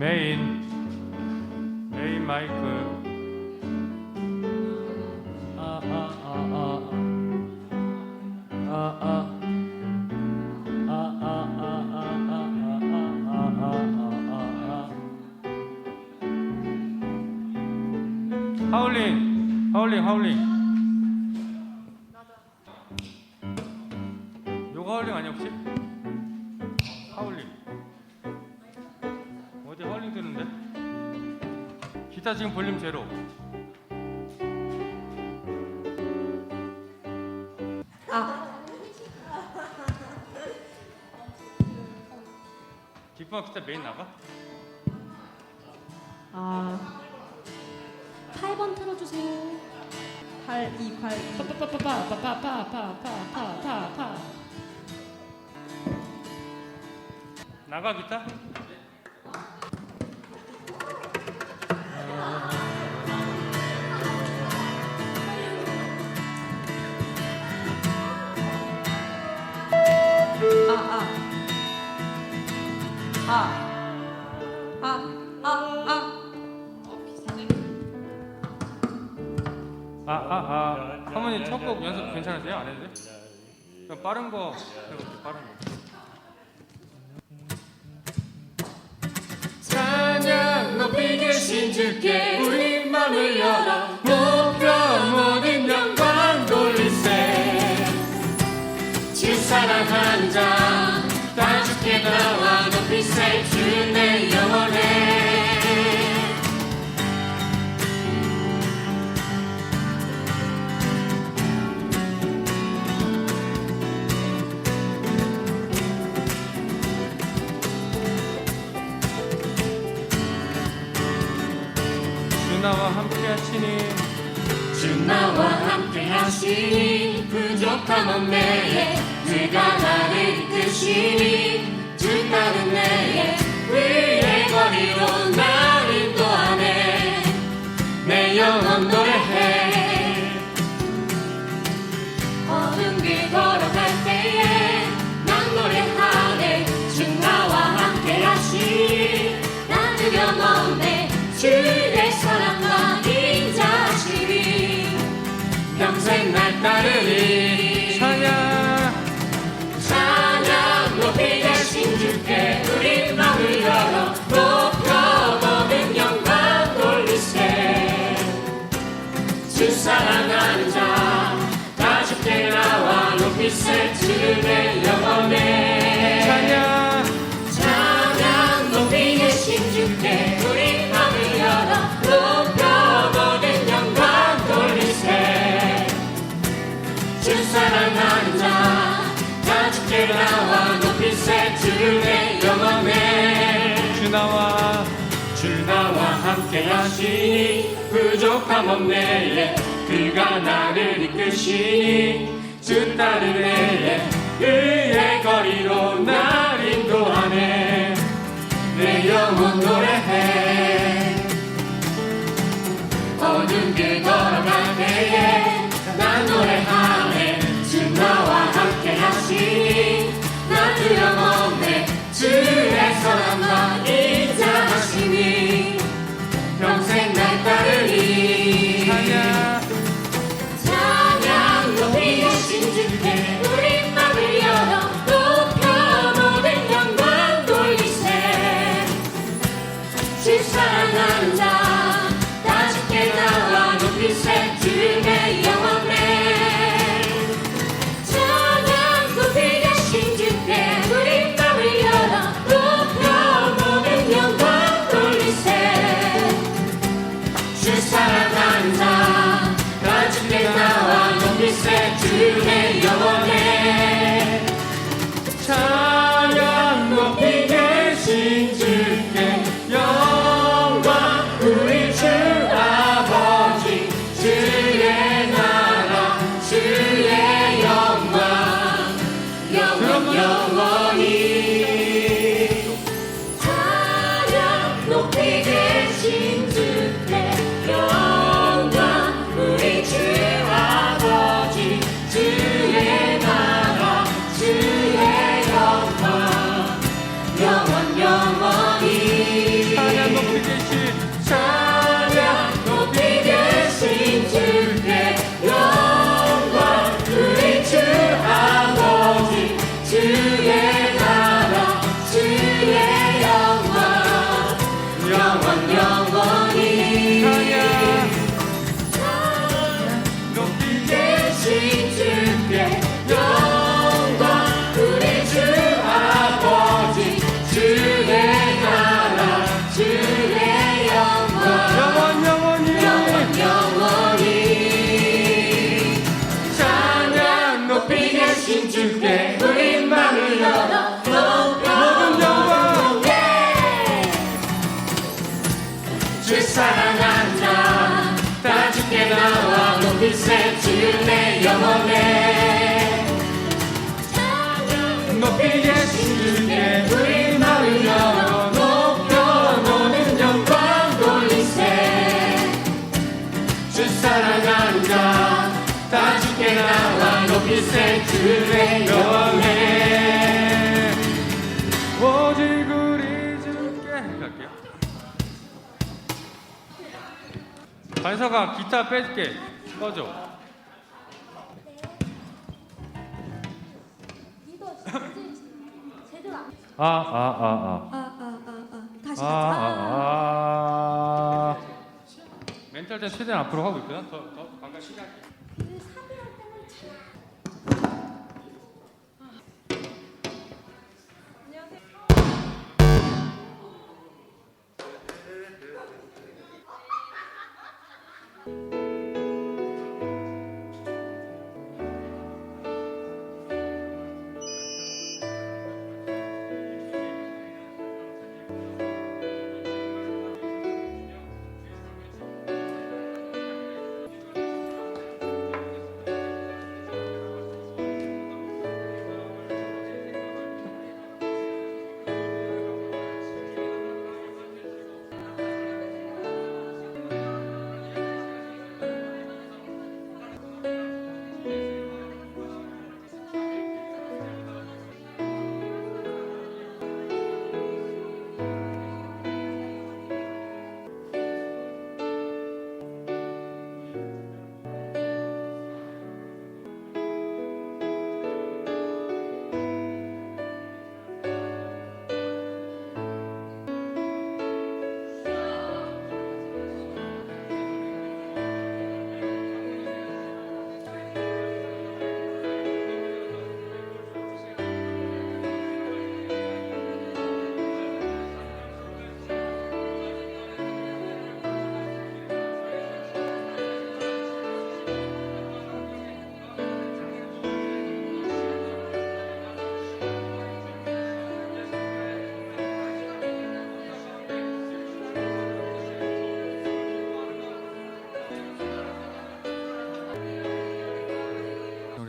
메인 마이크. 하울링. 요거 하울링 아니야 혹시? 하울링. 어디 하울링 뜨는데? 기타 지금 볼륨 제로. 기쁨아 기타 메인 나가? 8번 틀어주세요. 8282. 파파파파파파파파파파파. 나가 기타? 사모님 첫 곡 연습 괜찮으세요? 안 해도 돼? 그럼 빠른 거 해볼게요. 빠른 거. 찬양 높이 계신 주께 우리 맘을 열어 목표 모든 영광 돌리세. 주 사랑하는 자 다 주께 나와 높이세. 주 내 영혼에 나와 함께 하시니 주 나와 함께 하시니 부족함 없네. 주가 나를 이끄시니 주 따른 내에 위의 거리로 날 인도하네. 내 영혼 노래해. 어둠 길 걸어갈 때에 난 노래하네. 주 나와 함께 하시니 난 두려움 없네. 주의 사랑과 인자심이 평생 날 따르리. 찬양 높이 계신 주께 우리 맘을 열어 높여 모든 영광 돌리세. 주 사랑하는 자 다 주께 나와 높이세. 주의 영혼에 찬양 높이 계신 주께 우리 맘을 열어 높여 모든 영광 돌리세. 주 사랑하는 자 다 주께 나와 높이세. 주의 영혼에 주 나와 함께 하시니 부족함 없네. 그가 나를 이끄시니 주 따르네. 의의 거리로 날 인도하네. 내 영혼 노래해. 어두운 길 걸어갈 때에 난 노래하네. 주 나와 함께 하시니 나 두려움 없네. 주의 사랑과 인자하시니 평생 날 따르리. 찬양 높이 계신 주께 우리 맘을 열어 주께 우리 맘을 열어 모든 영광 주 사랑한다 다 주께 나와 높이세 주내 영원해 높이 예수께 우리 마음을 열어 높여 모든 영광 돌리세 주 사랑한다 다 주께 나와 높이세 주의 영원해 오직 우리 주께 갈게요. 반서가 기타 뺄게. 꺼줘. 다시 가자. 멘탈 때 최대한 앞으로 하고 있거든. 더 방금 시작해.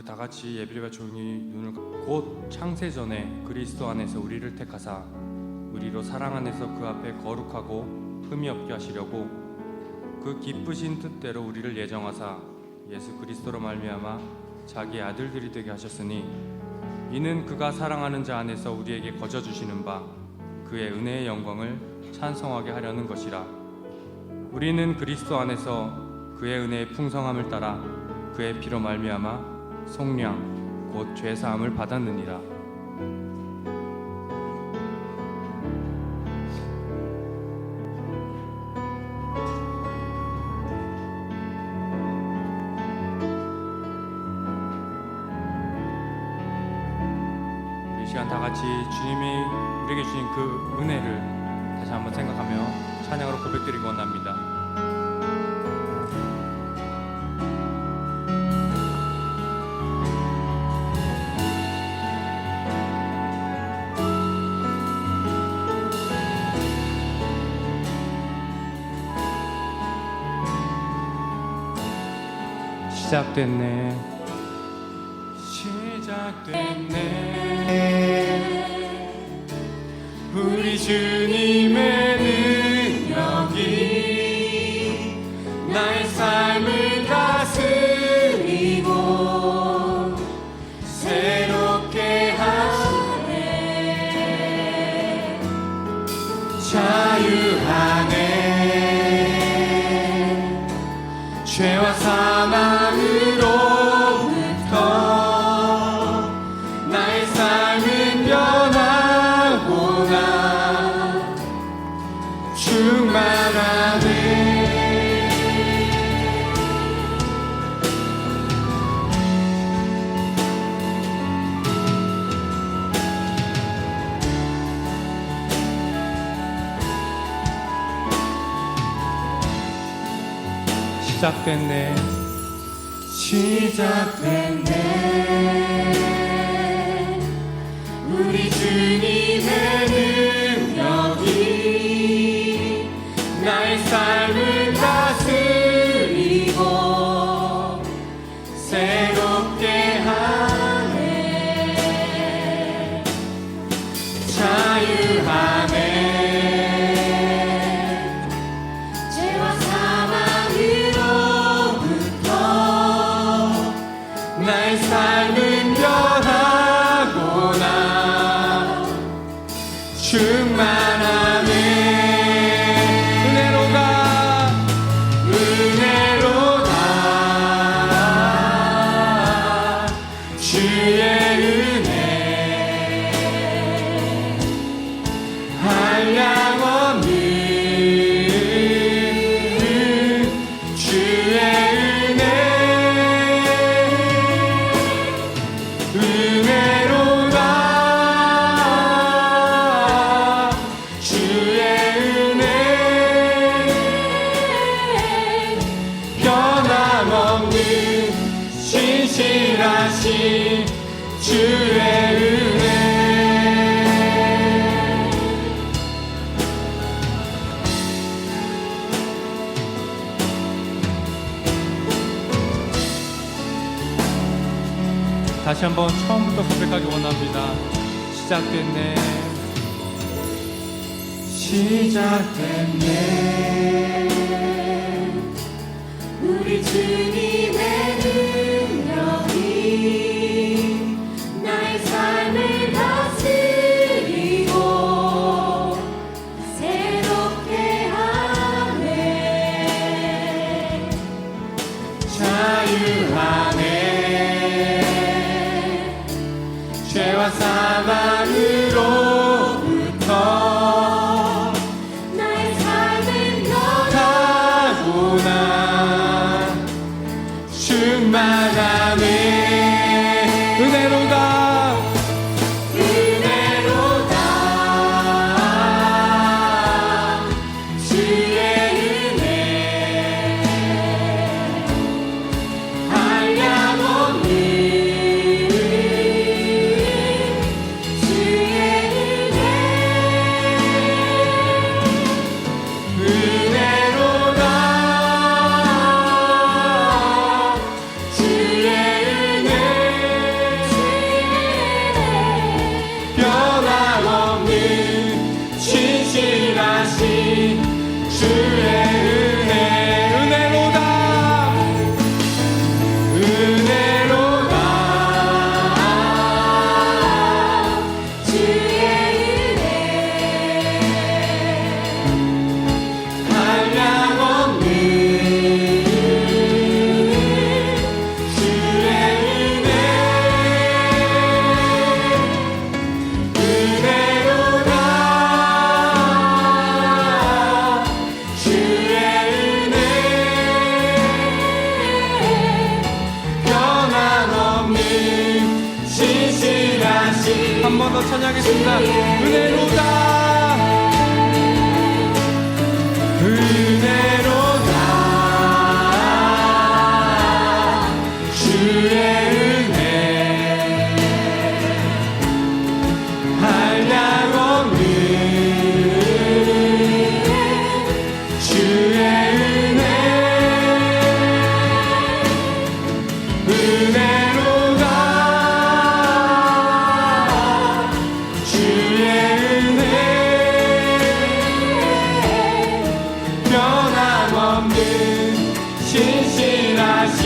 다 같이 예배가 조용히 눈을 곧 창세전에 그리스도 안에서 우리를 택하사 우리로 사랑 안에서 그 앞에 거룩하고 흠이 없게 하시려고 그 기쁘신 뜻대로 우리를 예정하사 예수 그리스도로 말미암아 자기의 아들들이 되게 하셨으니 이는 그가 사랑하는 자 안에서 우리에게 거저 주시는 바 그의 은혜의 영광을 찬송하게 하려는 것이라. 우리는 그리스도 안에서 그의 은혜의 풍성함을 따라 그의 피로 말미암아 속량 곧 죄사함을 받았느니라. 이 시간 다 같이 주님이 우리에게 주신 그 은혜를 다시 한번 생각하며 찬양으로 고백드리기 원합니다. 시작됐네 우리 주님의 능력이 나의 삶을 다스리고 새롭게 하네 자유하네 죄와 사망으로부터 나의 삶은 변하구나 충만하네 시작됐네 시작됐네 다시 한번 처음부터 고백하기 원합니다. 시작됐네. 시작됐네. 우리 주님의 능력이 나의 삶을 다스리고 새롭게 하네. 자유하네. 죄와 사망으로부터 나의 삶은 변하구나. 충만하네. 은혜로다. 은혜로다. 주의 은혜 한량없는 주의 은혜. 은혜로다. 주의 은혜 변함없는 신실하신 주의 은혜. 은혜로다. 은혜로다. 주의 은혜 한량없는 주의 은혜. 은혜로다. 주의 은혜 변함없는 신실하신 한 번 더 찬양하겠습니다. 은혜로다. 은혜로다. 주의 은혜 한량없는 주의 은혜. 은혜로다. 주의 은혜 변함없는 신실하신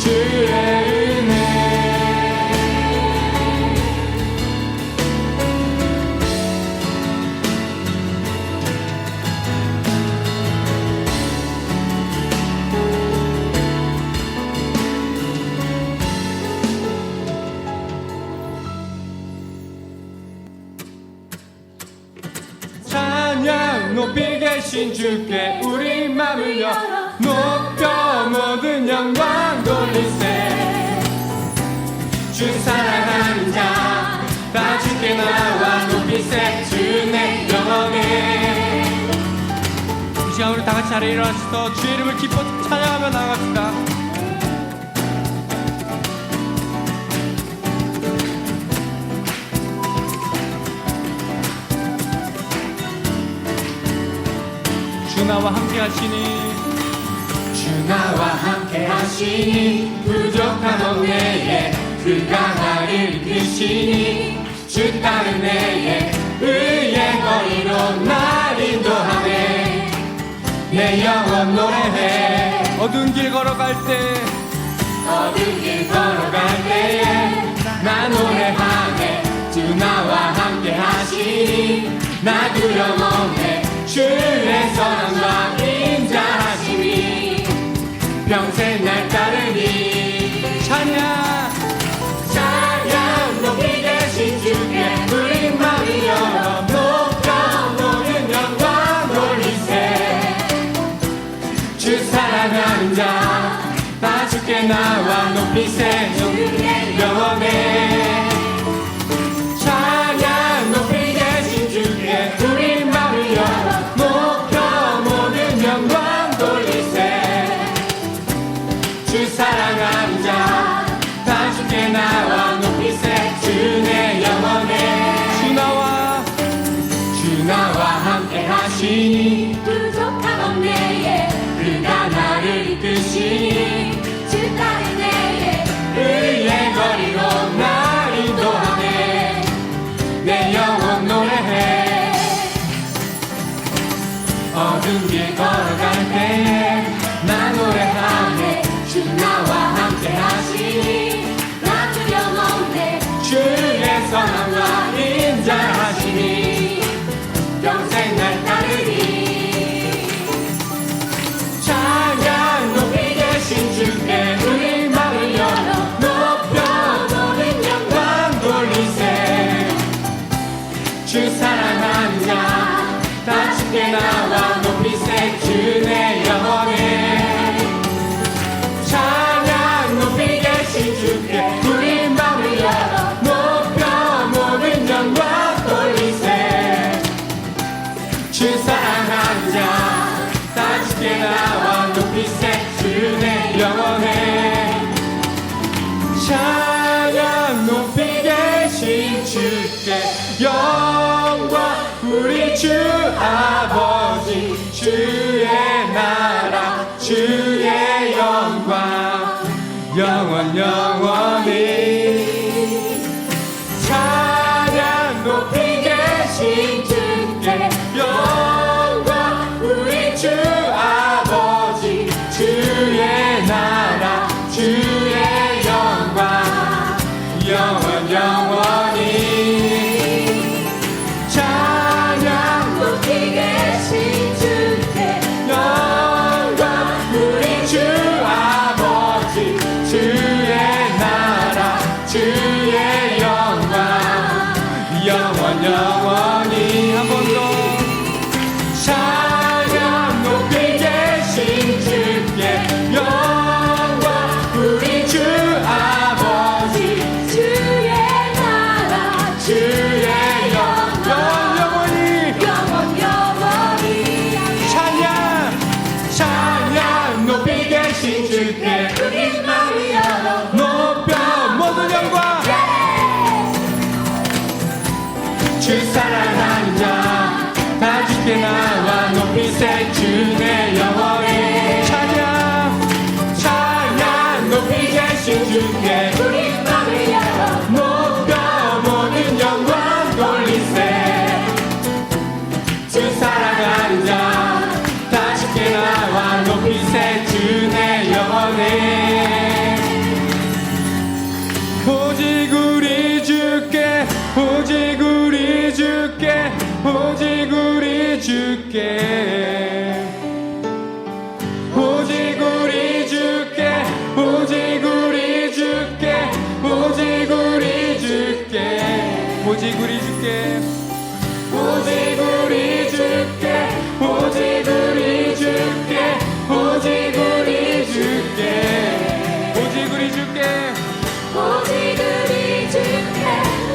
주의 은혜. 찬양 높이 계신 주께 우리 맘을 열어 높여 모든 영광 돌리세. 주 사랑하는 자 다 주께 나와 높이세. 주내 영원해. 이 시간 우리 다 같이 자리에 일어나셔서 주의 이름을 기뻐 찬양하며 나아갑시다. 주 나와 함께 하시니 주 나와 함께 하시니 부족함 없네에 그가 나를 이끄시니 주 따른 내에 의의 거리로 날 인도하네. 내 영혼 노래해. 어두운 길 걸어갈 때 어두운 길 걸어갈 때에 나 노래하네. 주 나와 함께 하시니 나 두려움 없네. 주의 선함과 인자하심이 평생 날 따르니. 찬양. 찬양 높이 계신 주께 우리 맘을 열어 높여 모든 영광 돌리세. 주 사랑하는 자 다 주께 나와 높이세. 영원해. 찬양 높이 계신 주께 우리 맘을 열어 높여 모든 영광 돌리세. 주 사랑하는 자 다 주께 나와 높이세. 주내 영원해. 주 나와 함께 하시니 부족함 없네에 그가 나를 이끄시니 주 따른 내에 어두운 길 걸어갈 때에 나 노래하네 주 나와 함께 하시니 나 두려움 없네 주의 선함과 인자하시니 평생 날 따르리 찬양 높이 계신 주께 우리 마음을 열어 높여 모든 영광 돌리세 주 사랑하는 자 다 주께 나와 높이세 주 내 영혼에 찬양 높이 계신 주께 우리 마음을 열어 높여 모든 영광 돌리세 주 사랑하는 자 다 주께 나와 높이세 주 내 영혼에 찬양 높이 계신 주께 영광 우리 주 아버지 주의 나라 주의 영광 영원 영원히 찬양 높이 계신 주께 영광 우리 주 아버지 주의 나라 주의 영광 영원 영원히 찬양 높이 계신 주께 영광 우리 주 아버지 주의 나라 주의 영광 영원 영원히 한 번 더 찬양 높이 계신 주께 영광 우리 주 아버지 주의 나라 주의 영원 영원히 영원 영원히 찬양 찬양 높이 계신 주께 우리 마음을 열어 높여 모든 영광 주 사랑하는 자 다 주께 나와 높이세 주 내 영혼에 찬양 찬양 높이 계신 주께 우리 마음을 열어 높여 모든 영광 돌리세 주 사랑하는 자 다 주께 나와 높이세 주 내 영혼에 오직 우리 주께 오직 우리 주께 오직 우리 주께 오직 우리 주께 오직 우리 주께 오직 우리 주께 오직 우리 주께 오직 우리 주께 오직 우리 주께 오직 우리 주께 오직 우리 주께 오직 우리 주께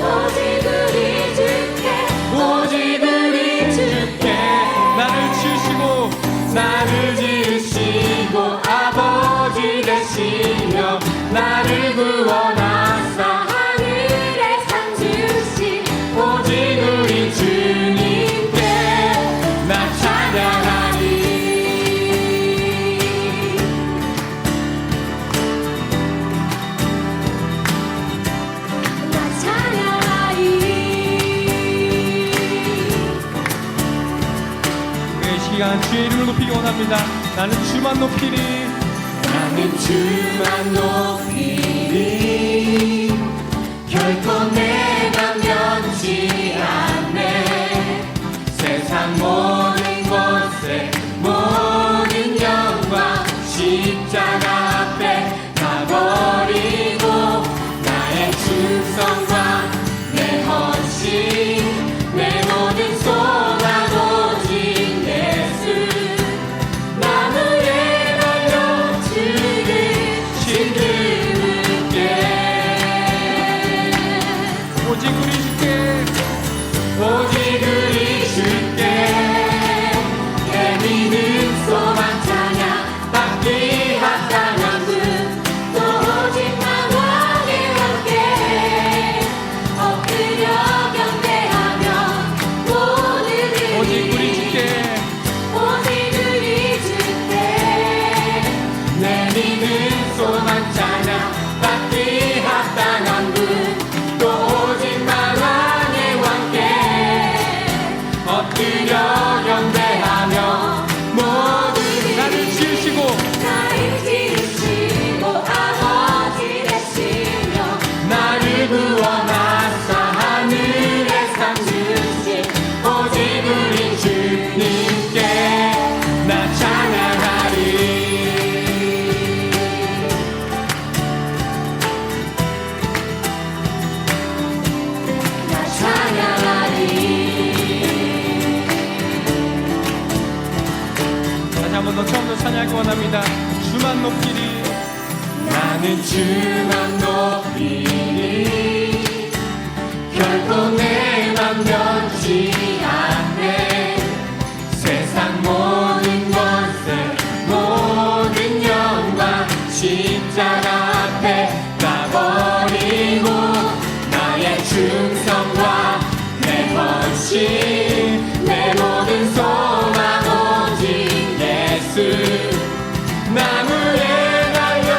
오직 우리 주께 오직 우리 주께 나를 지으시고 아버지 되시며 나를 구원하사 하늘에 상 주신 오직 우리 주님께 나 찬양하리 나 찬양하리 이 시간 주의 이름을 높이기 원합니다. 나는 주만 높이리 나는 주만 높이리 결코 내가 면치 않네 세상 모든 곳에 모든 영광 십자가 앞에 다 버리고 나의 충성과 내 헌신 내 모든 소망 오직 예수 나무에 달려 죽으신 그분께 오직 우리 주께 오직 우리 주께 내 믿음 소망 찬양 받기 합당한 분또 오직 나와의 함께 엎드려 경배하며 모든 오직 우리 주께 오직 우리 주께 내 믿음 소망 찬양 받기 합당한 분또 오직 만왕의 왕께 찬양하기 원합니다. 주만 높이리. 나는 주만 높이리. 결코 내 맘 변치 않네. 세상 모든 권세 모든 영광 십자가 앞에 다 버리고 나의 충성과 내 헌신 내 모든 소망 오직 예수 나무에 달려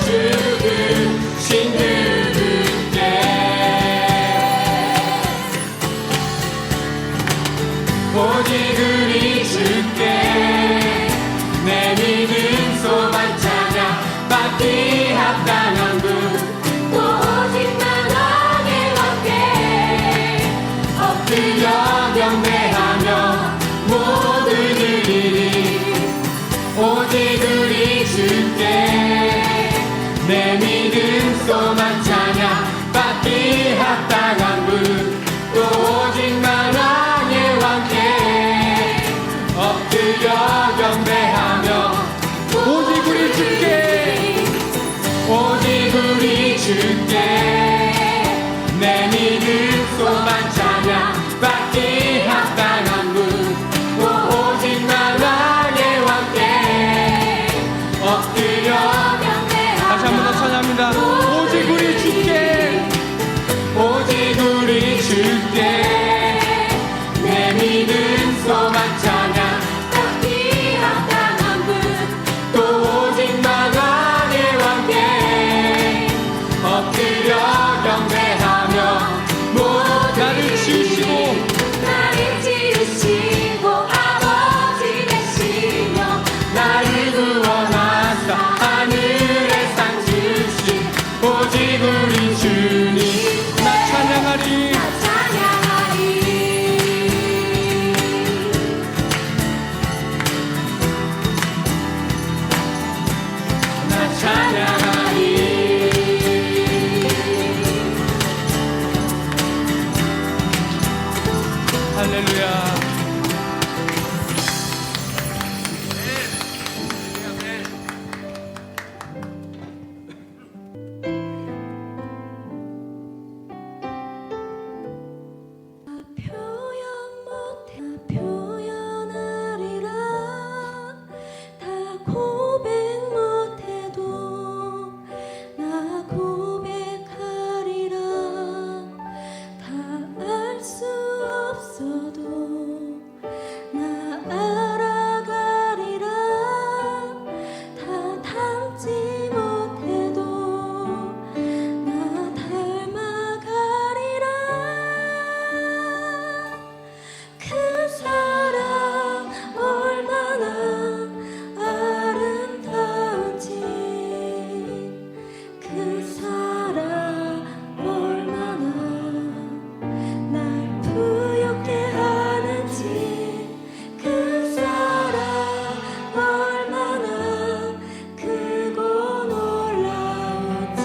죽으신 그분께 오직 우리 주께 내 믿음 소망 찬양 받기 합당한 분 또 오직 만왕의 왕께 엎드려 경배하며 모두 드리리 오직 우리 주께 내 믿음 소망 찬양 받기 합당한 분 또 오직 만왕의 왕께 엎드려 경배하며 오직 우리 주께 오직 우리 주께 내 믿음 소망 찬양 받기 합당한 분 또 오직 만왕의 왕께 엎드려 다시 한 번 더 찬양합니다. 오직 우리 주께 오직 우리 주께 내 믿음 소망 찬양 받기 합당한 분 또 오직 만왕의 왕께 엎드려 경배하며 모두 나를 지으시고 나를 지으시고 아버지 되시며 나를 구원하사 하늘에 상 주신 오직 우리 주님 나 찬양하리. 나 찬양하리 나 찬양하리 할렐루야. 표현하리라 다 고백 못해도 나 고백하리라 다 알 수 없어도 나 알아가리라 다 닮지 못해도 나 닮아가리라 그 사랑 얼마나 아름다운지 그 사랑 얼마나 날 부엽게 하는지 그 사랑 얼마나 크고 놀라운지를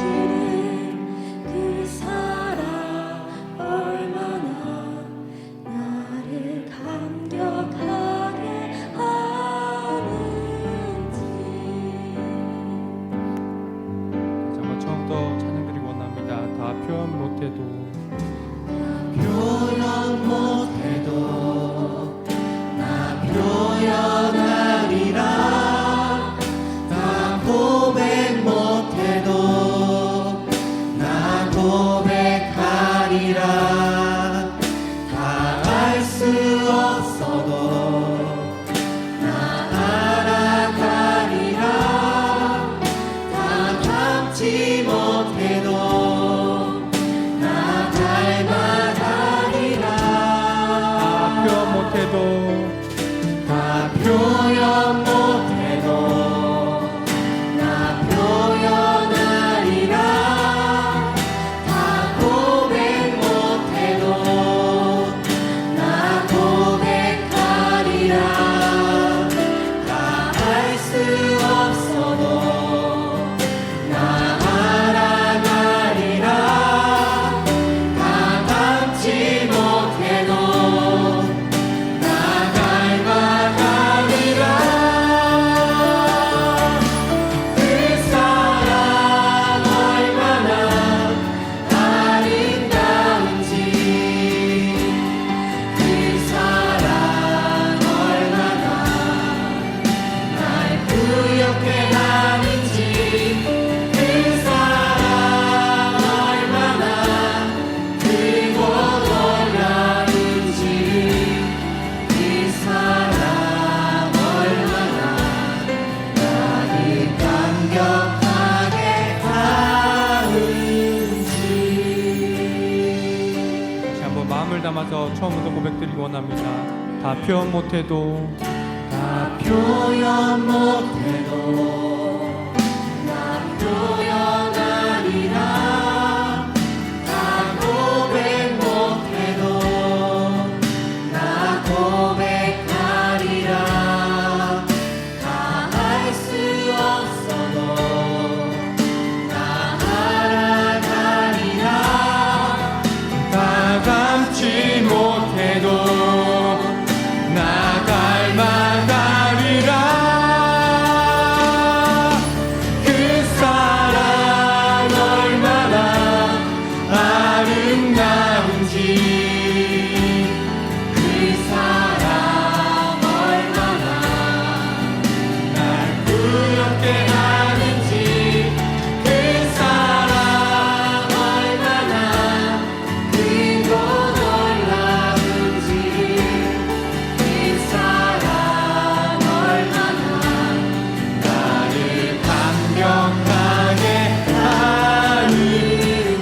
그 사랑 얼마나 나를 감격하게 하는지 정말 처음부터 찬양드리기 원합니다. 다 표현 못해도 표현 못해도 나 표현하리라 나 고백 못해도 나 고백하리라 다 알 수 없어도 나 알아가리라 다 닮지 못해도 나 닮아가리라 다 표현 못해도 다 표현 못해도 나 표현하리라 다 고백 못해도 나 고백하리라 다 알 수 없어도 나 알아가리라 다 닮지 못해도 나 마음을 담아서 처음부터 고백드리기 원합니다. 다 표현 못해도 다 표현 못해도 나 표현하리라 다 고백 못해도 나 고백하리라 다 할 수 없어도 나 알아가리라 다 담지 못해도 나 닮아가리라 그 사랑 얼마나 아름다운지 그 사랑 얼마나 날 부럽게 하는지 그 사랑 얼마나 크고 놀라운지 그 사랑 얼마나 나를 감격하게 하는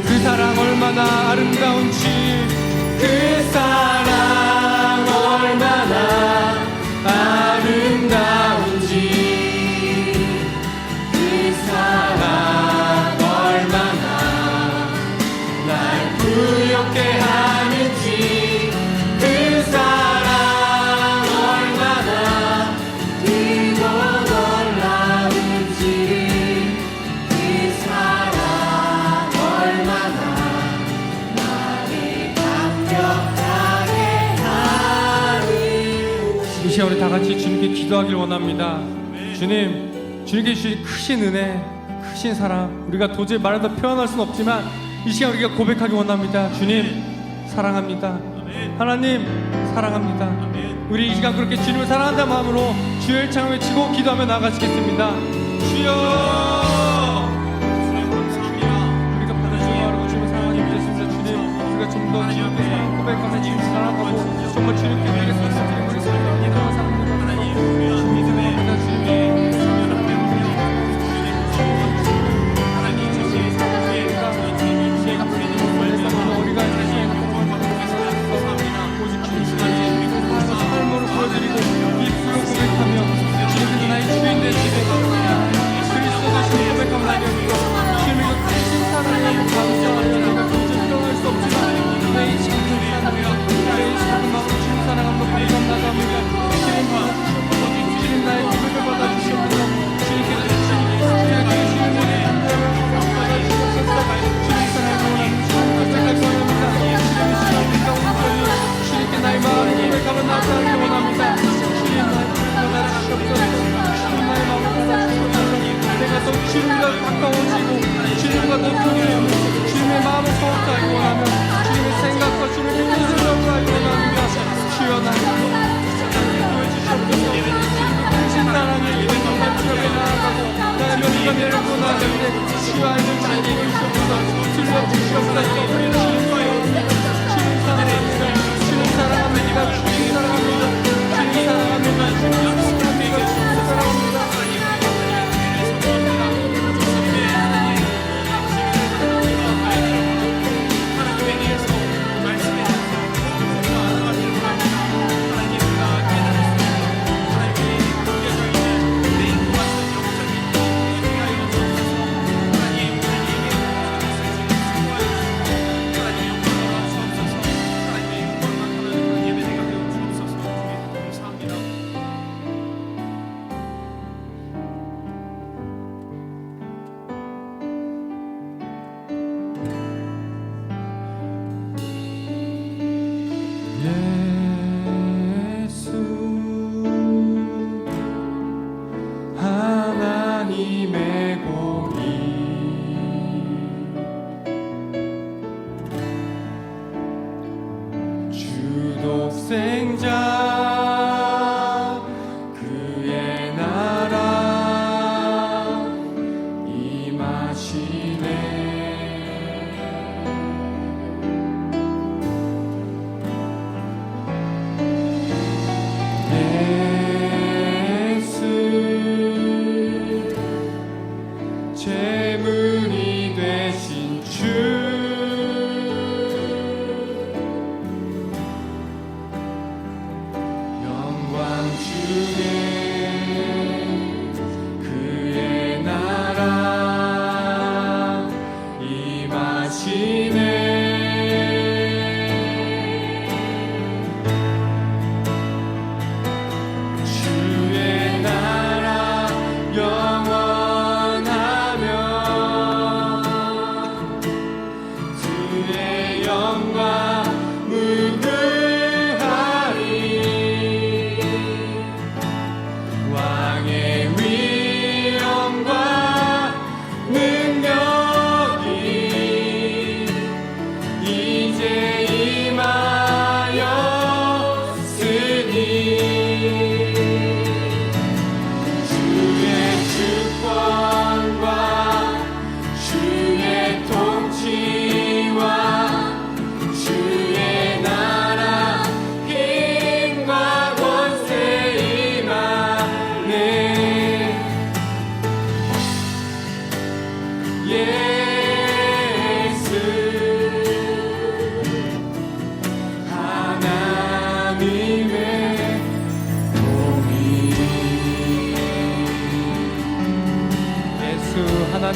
그 사랑 얼마나 아름다운지 그 사랑 얼마나 아름다운지 그 사랑 얼마나 날 부엽게 하는지 그 사랑 얼마나 크고 놀라운지 그 사랑 얼마나 나를 감격하게 하는지 이 시간 우리 다 같이 주님께 기도하길 원합니다. 주님, 주님께 주신 크신 은혜, 크신 사랑, 우리가 도저히 말해서 표현할 수는 없지만 이 시간 우리가 고백하기 원합니다. 주님, 사랑합니다. 하나님, 사랑합니다. 우리 이 시간 그렇게 주님을 사랑한다는 마음으로 주의 일창을 외치고 기도하며 나아가시겠습니다. 주여! 우리가 받으시고 바르고 주님을 사랑하니 믿겠습니다. 주님, 우리가 좀 더 주님께 사랑 고백하며 주님 사랑하고 정말 주님께 우리에게 선사드리고 우리 사랑합니다. 삶으로 보여드리고 입술로 고백하며 주님께서 나의 주인 되시되 그리스도 되신 고백하며 나뉘었고 주님의 크신 사랑에 감사하여 내가 도저히 표현할 수 없지만 내 이 작은 사랑 내 이 작은 마음으로 주님 사랑함으로 감사합니다. 주님 나의 고백을 받아주시옵소서. 주님께서 주신 주님의 주님의 받아주시옵소서. 주님 사랑을 원하는 주님 고백할 원합니다. 주님의 시간과 온전히 주님께 나의 마음을 고백하며 나아가기 원합니다. 주님 나의 고백을 받아주시옵소서. 주님 나의 마음을 받아주시옵소서. 내가 더 주님과 가까워지고 주님과 더 통일하며 주님의 마음을 더욱더 알고 원하며 주님의 생각과 주님의 뜻을 더욱더 알고 원합니다. 주여 나의 보여주시옵소서. 주님의 크신 사랑에 정말 주님께 나아가고 나의 면전에를 원하는데 주여 알고 주님께 주시옵소서. 들려주시옵소서. 주님 사랑합니다. 주님 사랑합니다. 주님 사랑합니다. 주님 사랑합니다. 주님 사랑합니다. 주님 사랑합니다. 하나님의 공의 주독생자 그의 나라 임하시네 예수 재물이 되신 주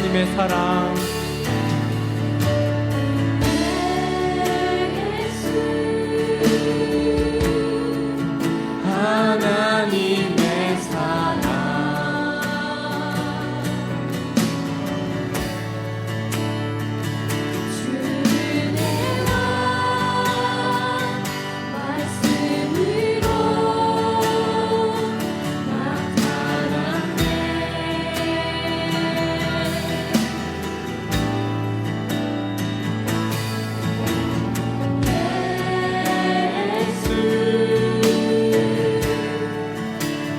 하나님의 사랑 하나님의 사랑 주의 말씀으로 나타났네.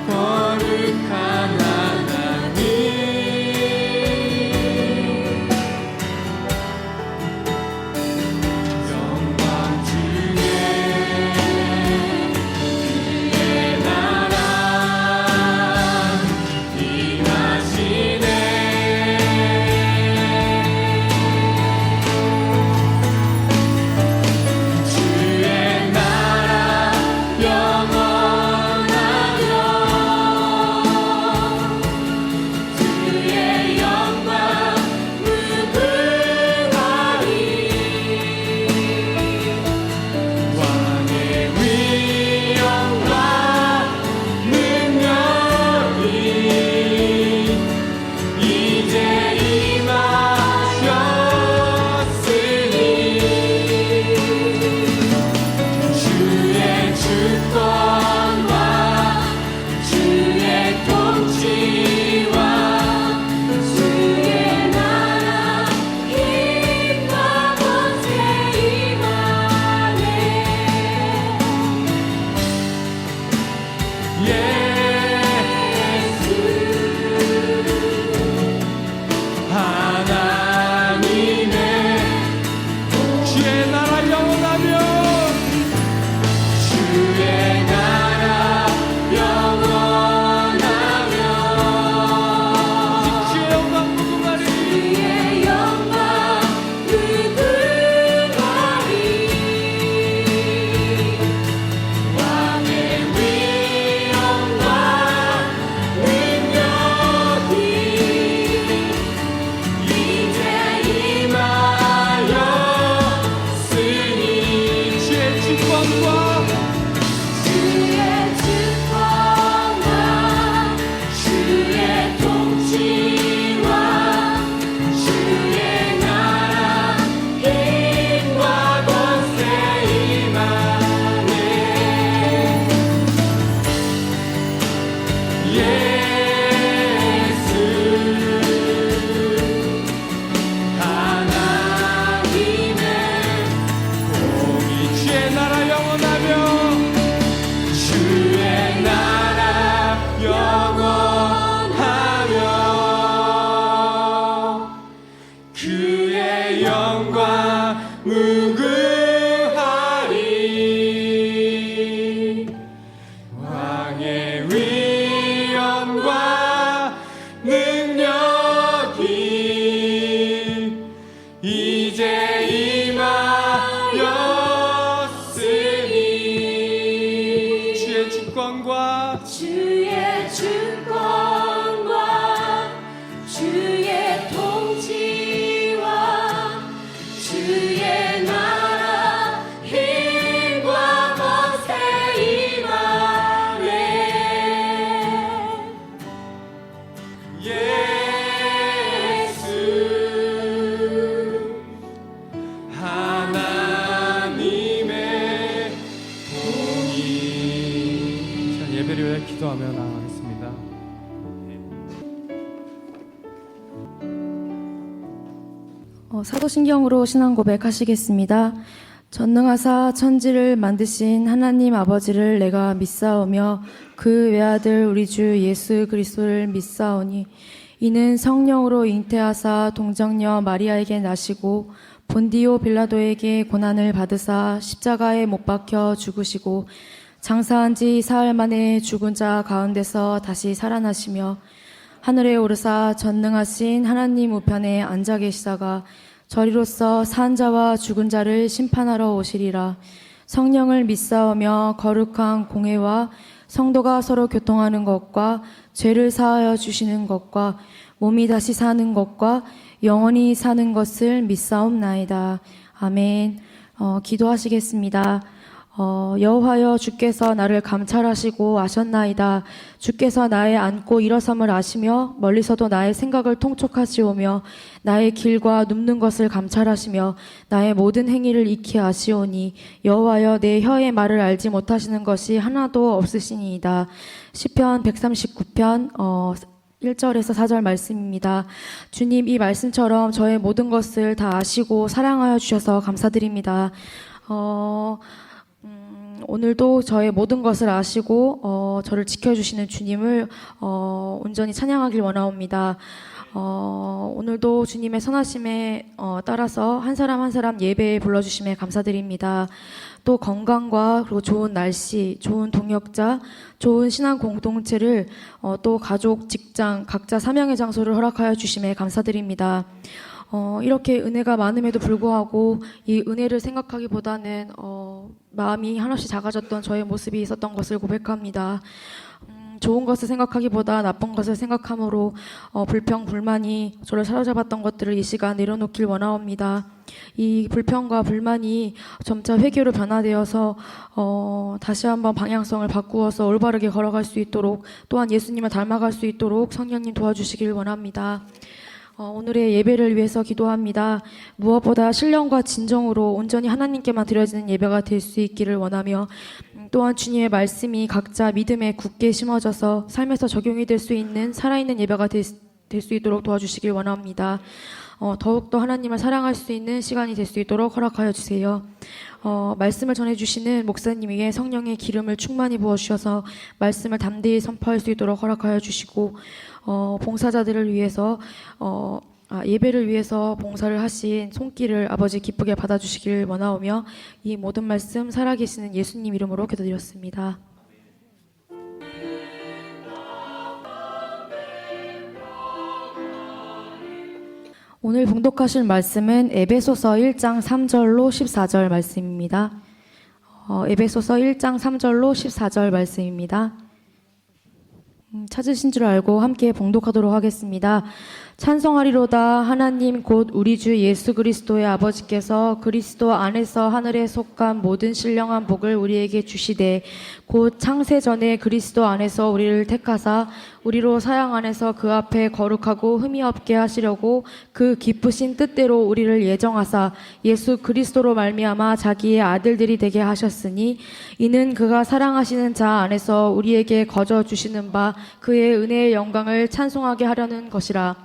거룩한 하나님 영광 중에 그의 나라 임하시네 주의 나라 영원하며 주의 영광 무궁하리 왕의 위엄과 능력이 이제 임하였으니 주의 주권과 주의 통치와 주의 나라 힘과 권세 임하네. 예수 하나님의 주의 나라 영원하며 주의 나라 영원하며 주의 영광 무궁하리 주의 영광 무궁하리 왕의 위엄과 능력이 이제 임하였으니 주의 주권과 주의 주권과 주의 통치와 주의 나라 힘과 권세 임하네. 예수 하나님의 공의 주의 나라 영원하며 주의 나라 영원하며 그의 영광 무궁하리 왕의 위엄과 능력이 이제 임하였으니 주의 주권과 주의 주권과 주의 통치와 주의 나라 힘과 권세 임하네. 예수 하나님의 공의 자, 예배를 위해 기도하며 나아가겠습니다. 사도신경으로 신앙 고백하시겠습니다. 전능하사 천지를 만드신 하나님 아버지를 내가 믿사오며 그 외아들 우리 주 예수 그리스도를 믿사오니 이는 성령으로 잉태하사 동정녀 마리아에게 나시고 본디오 빌라도에게 고난을 받으사 십자가에 못 박혀 죽으시고 장사한 지 사흘 만에 죽은 자 가운데서 다시 살아나시며 하늘에 오르사 전능하신 하나님 우편에 앉아 계시다가 저리로서 산 자와 죽은 자를 심판하러 오시리라. 성령을 믿사오며 거룩한 공회와 성도가 서로 교통하는 것과 죄를 사하여 주시는 것과 몸이 다시 사는 것과 영원히 사는 것을 믿사옵나이다. 아멘. 기도하시겠습니다. 여호와여, 주께서 나를 감찰하시고 아셨나이다. 주께서 나의 앉고 일어섬을 아시며 멀리서도 나의 생각을 통촉하시오며 나의 길과 눕는 것을 감찰하시며 나의 모든 행위를 익히 아시오니 여호와여, 내 혀의 말을 알지 못하시는 것이 하나도 없으시니이다. 시편 139편 1절에서 4절 말씀입니다. 주님, 이 말씀처럼 저의 모든 것을 다 아시고 사랑하여 주셔서 감사드립니다. 오늘도 저의 모든 것을 아시고 저를 지켜주시는 주님을 온전히 찬양하길 원하옵니다. 오늘도 주님의 선하심에 따라서 한 사람 한 사람 예배에 불러주심에 감사드립니다. 또 건강과 그리고 좋은 날씨, 좋은 동역자, 좋은 신앙 공동체를 또 가족, 직장, 각자 사명의 장소를 허락하여 주심에 감사드립니다. 이렇게 은혜가 많음에도 불구하고 이 은혜를 생각하기보다는 마음이 한없이 작아졌던 저의 모습이 있었던 것을 고백합니다. 좋은 것을 생각하기보다 나쁜 것을 생각함으로 불평, 불만이 저를 사로잡았던 것들을 이 시간 내려놓길 원하옵니다. 이 불평과 불만이 점차 회개로 변화되어서 다시 한번 방향성을 바꾸어서 올바르게 걸어갈 수 있도록, 또한 예수님을 닮아갈 수 있도록 성령님 도와주시길 원합니다. 오늘의 예배를 위해서 기도합니다. 무엇보다 신령과 진정으로 온전히 하나님께만 드려지는 예배가 될 수 있기를 원하며, 또한 주님의 말씀이 각자 믿음에 굳게 심어져서 삶에서 적용이 될 수 있는 살아있는 예배가 될 수 있도록 도와주시길 원합니다. 더욱더 하나님을 사랑할 수 있는 시간이 될 수 있도록 허락하여 주세요. 말씀을 전해주시는 목사님 위에 성령의 기름을 충만히 부어주셔서 말씀을 담대히 선포할 수 있도록 허락하여 주시고, 봉사자들을 위해서 예배를 위해서 봉사를 하신 손길을 아버지 기쁘게 받아주시길 원하오며, 이 모든 말씀 살아계시는 예수님 이름으로 기도드렸습니다. 오늘 봉독하실 말씀은 에베소서 1장 3절로 14절 말씀입니다. 에베소서 1장 3절로 14절 말씀입니다. 찾으신 줄 알고 함께 봉독하도록 하겠습니다. 찬송하리로다. 하나님 곧 우리 주 예수 그리스도의 아버지께서 그리스도 안에서 하늘에 속한 모든 신령한 복을 우리에게 주시되, 곧 창세 전에 그리스도 안에서 우리를 택하사 우리로 사랑 안에서 그 앞에 거룩하고 흠이 없게 하시려고 그 기쁘신 뜻대로 우리를 예정하사 예수 그리스도로 말미암아 자기의 아들들이 되게 하셨으니, 이는 그가 사랑하시는 자 안에서 우리에게 거저 주시는 바 그의 은혜의 영광을 찬송하게 하려는 것이라.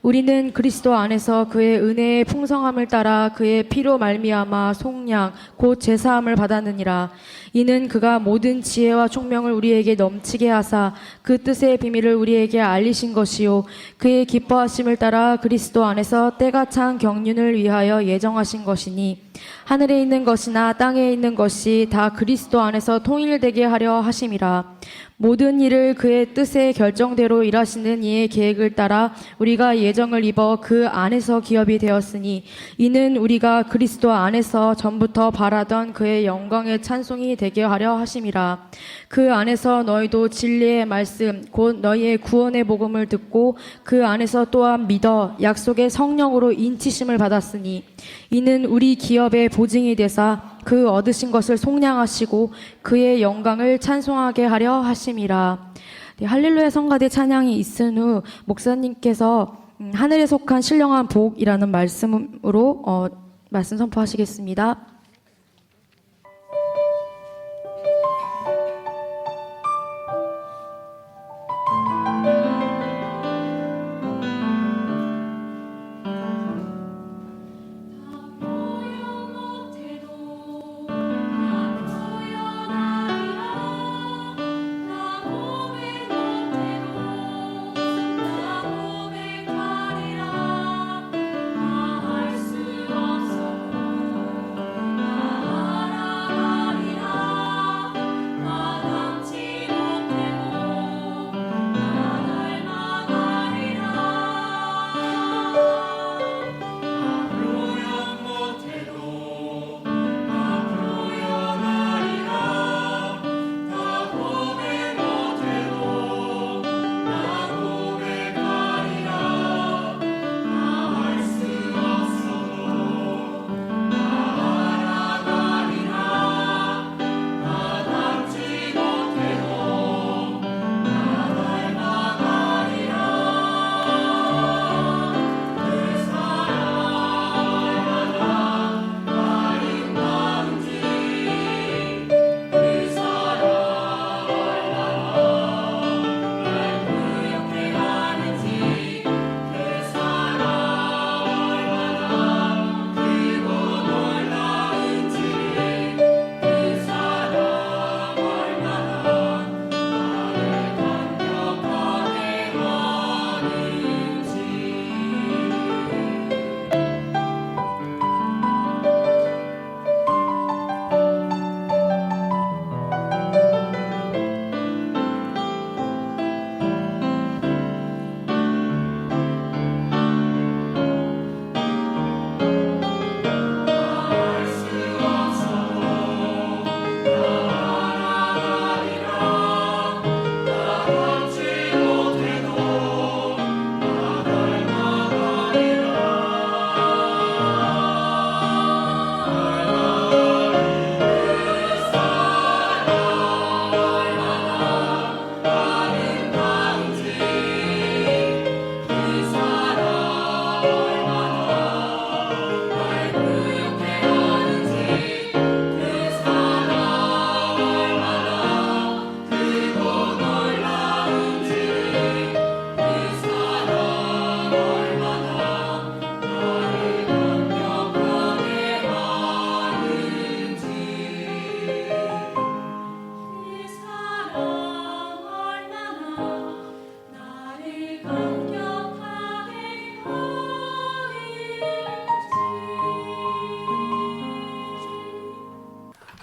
우리는 그리스도 안에서 그의 은혜의 풍성함을 따라 그의 피로 말미암아 속량 곧 제사함을 받았느니라. 이는 그가 모든 지혜와 총명을 우리에게 넘치게 하사 그 뜻의 비밀을 우리에게 알리신 것이요, 그의 기뻐하심을 따라 그리스도 안에서 때가 찬 경륜을 위하여 예정하신 것이니, 하늘에 있는 것이나 땅에 있는 것이 다 그리스도 안에서 통일되게 하려 하심이라. 모든 일을 그의 뜻의 결정대로 일하시는 이의 계획을 따라 우리가 예정을 입어 그 안에서 기업이 되었으니, 이는 우리가 그리스도 안에서 전부터 바라던 그의 영광의 찬송이 되게 하려 하심이라. 그 안에서 너희도 진리의 말씀 곧 너희의 구원의 복음을 듣고 그 안에서 또한 믿어 약속의 성령으로 인치심을 받았으니, 이는 우리 기업의 보증이 되사 그 얻으신 것을 속량하시고 그의 영광을 찬송하게 하려 하심이라. 네, 할렐루야 성가대 찬양이 있은 후 목사님께서 하늘에 속한 신령한 복이라는 말씀으로 말씀 선포하시겠습니다.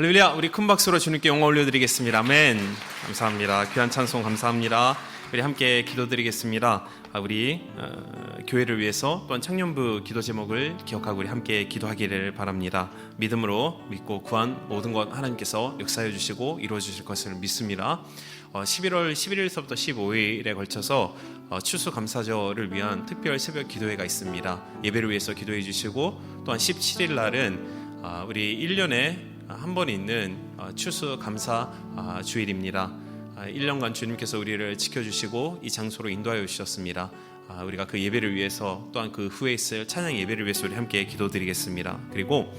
할렐루야. 우리 큰 박수로 주님께 영광 올려드리겠습니다. 아멘. 감사합니다. 귀한 찬송 감사합니다. 우리 함께 기도드리겠습니다. 우리 교회를 위해서 또한 청년부 기도 제목을 기억하고 우리 함께 기도하기를 바랍니다. 믿음으로 믿고 구한 모든 것 하나님께서 역사해 주시고 이루어 주실 것을 믿습니다. 11월 11일서부터 15일에 걸쳐서 추수감사절을 위한 특별 새벽 기도회가 있습니다. 예배를 위해서 기도해 주시고 또한 17일 날은 우리 1년에 한 번 있는 추수감사 주일입니다. 1년간 주님께서 우리를 지켜주시고 이 장소로 인도하여 주셨습니다. 우리가 그 예배를 위해서 또한 그 후에 있을 찬양 예배를 위해서 우리 함께 기도드리겠습니다. 그리고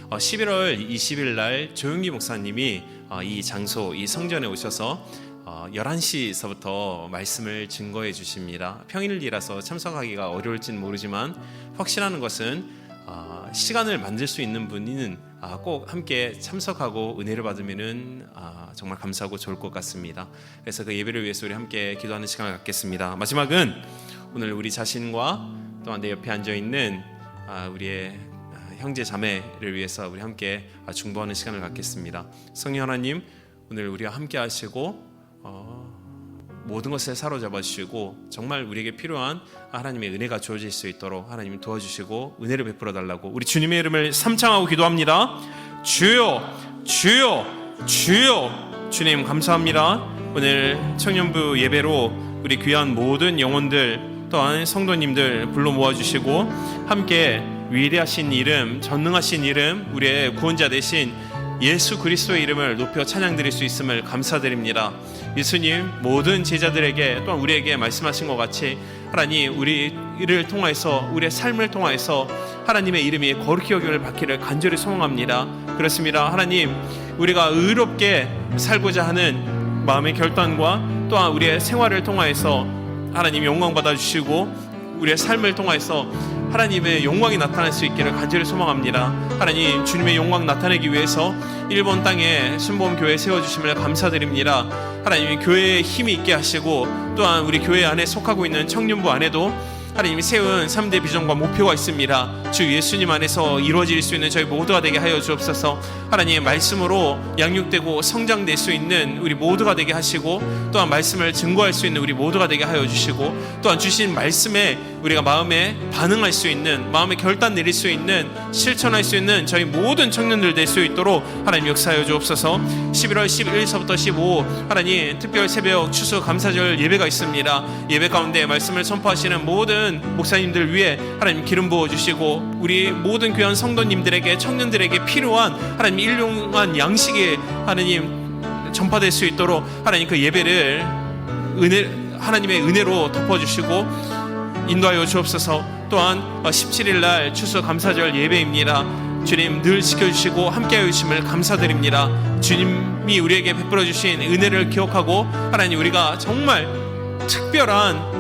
11월 20일 날 조용기 목사님이 이 장소, 이 성전에 오셔서 11시서부터 말씀을 증거해 주십니다. 평일이라서 참석하기가 어려울지는 모르지만 확실한 것은 시간을 만들 수 있는 분은 꼭 함께 참석하고 은혜를 받으면은 정말 감사하고 좋을 것 같습니다. 그래서 그 예배를 위해서 우리 함께 기도하는 시간을 갖겠습니다. 마지막은 오늘 우리 자신과 또한 내 옆에 앉아 있는 우리의 형제 자매를 위해서 우리 함께 중보하는 시간을 갖겠습니다. 성령 하나님, 오늘 우리와 함께 하시고 모든 것을 사로잡아 주시고 정말 우리에게 필요한 하나님의 은혜가 주어질 수 있도록 하나님 도와주시고 은혜를 베풀어 달라고 우리 주님의 이름을 삼창하고 기도합니다. 주여, 주여, 주여. 주님 감사합니다. 오늘 청년부 예배로 우리 귀한 모든 영혼들 또한 성도님들 불러 모아주시고 함께 위대하신 이름, 전능하신 이름, 우리의 구원자 되신 예수 그리스도의 이름을 높여 찬양드릴 수 있음을 감사드립니다. 예수님, 모든 제자들에게 또한 우리에게 말씀하신 것 같이 하나님, 우리를 통하여서 우리의 삶을 통하여서 하나님의 이름이 거룩히 여김을 받기를 간절히 소망합니다. 그렇습니다. 하나님, 우리가 의롭게 살고자 하는 마음의 결단과 또한 우리의 생활을 통하여서 하나님 영광 받아주시고 우리의 삶을 통해서 하나님의 영광이 나타날 수 있기를 간절히 소망합니다. 하나님, 주님의 영광 나타내기 위해서 일본 땅에 순복음교회 세워주심을 감사드립니다. 하나님이 교회에 힘이 있게 하시고 또한 우리 교회 안에 속하고 있는 청년부 안에도 하나님이 세운 3대 비전과 목표가 있습니다. 주 예수님 안에서 이루어질 수 있는 저희 모두가 되게 하여 주옵소서. 하나님의 말씀으로 양육되고 성장될 수 있는 우리 모두가 되게 하시고 또한 말씀을 증거할 수 있는 우리 모두가 되게 하여 주시고 또한 주신 말씀에 우리가 마음에 반응할 수 있는, 마음에 결단 내릴 수 있는, 실천할 수 있는 저희 모든 청년들 될 수 있도록 하나님 역사하여 주옵소서. 11월 11일서부터 15 하나님 특별 새벽 추수 감사절 예배가 있습니다. 예배 가운데 말씀을 선포하시는 모든 목사님들 위해 하나님 기름 부어주시고 우리 모든 귀한 성도님들에게, 청년들에게 필요한 하나님 일용한 양식이 하나님 전파될 수 있도록 하나님 그 예배를 하나님의 은혜로 덮어주시고 인도하여 주옵소서. 또한 17일 날 추수 감사절 예배입니다. 주님 늘 지켜주시고 함께하여 주심을 감사드립니다. 주님이 우리에게 베풀어 주신 은혜를 기억하고 하나님 우리가 정말 특별한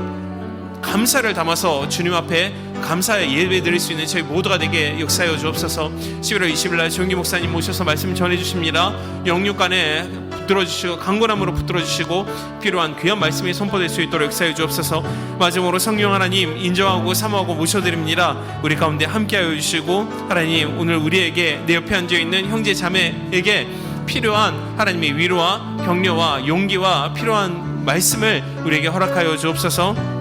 감사를 담아서 주님 앞에 감사의 예배 드릴 수 있는 저희 모두가 되게 역사하여 주옵소서. 11월 20일 날 조용기 목사님 모셔서 말씀 전해 주십니다. 영육간에 붙들어 주시고 강건함으로 붙들어 주시고 필요한 귀한 말씀이 선포될 수 있도록 역사해 주옵소서. 마지막으로 성령 하나님 인정하고 사모하고 모셔드립니다. 우리 가운데 함께하여 주시고 하나님 오늘 우리에게 내 옆에 앉아있는 형제 자매에게 필요한 하나님의 위로와 격려와 용기와 필요한 말씀을 우리에게 허락하여 주옵소서.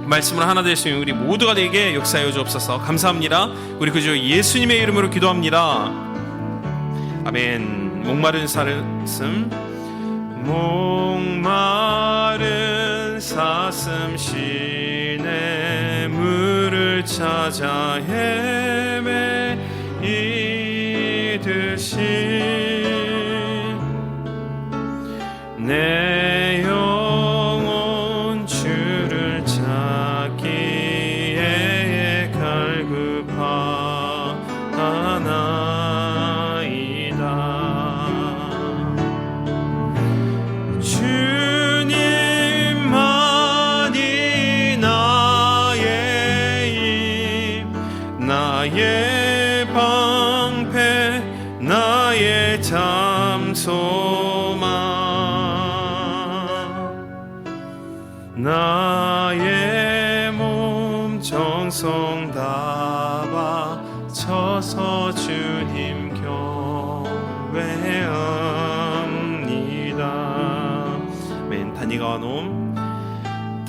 말씀으로 하나 될 수 있는 우리 모두가 되게 역사하여 주옵소서. 감사합니다. 우리 그저 예수님의 이름으로 기도합니다. 아멘. 목마른 사슴, 목마른 사슴 시내 물을 찾아 헤매이듯이 내 영혼 주를 찾기에 갈급하나이다. 주님만이 나의 힘, 나의 방패, 나의 잠소망, 나의 몸 정성 다 바쳐서 주님 경외하리.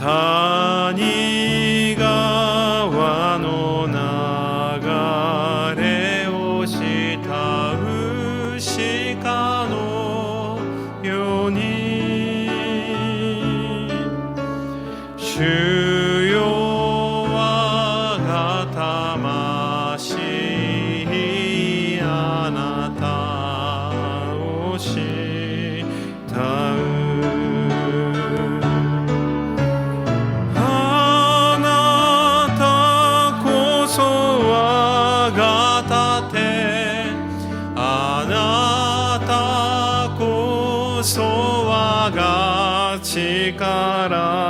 하니가 와노 나가레 오시 타우시카노 요니 주요와 같아 마시 아나타 오시 타우 아나타 고소와 같아테 아나타 고소와 같이 가라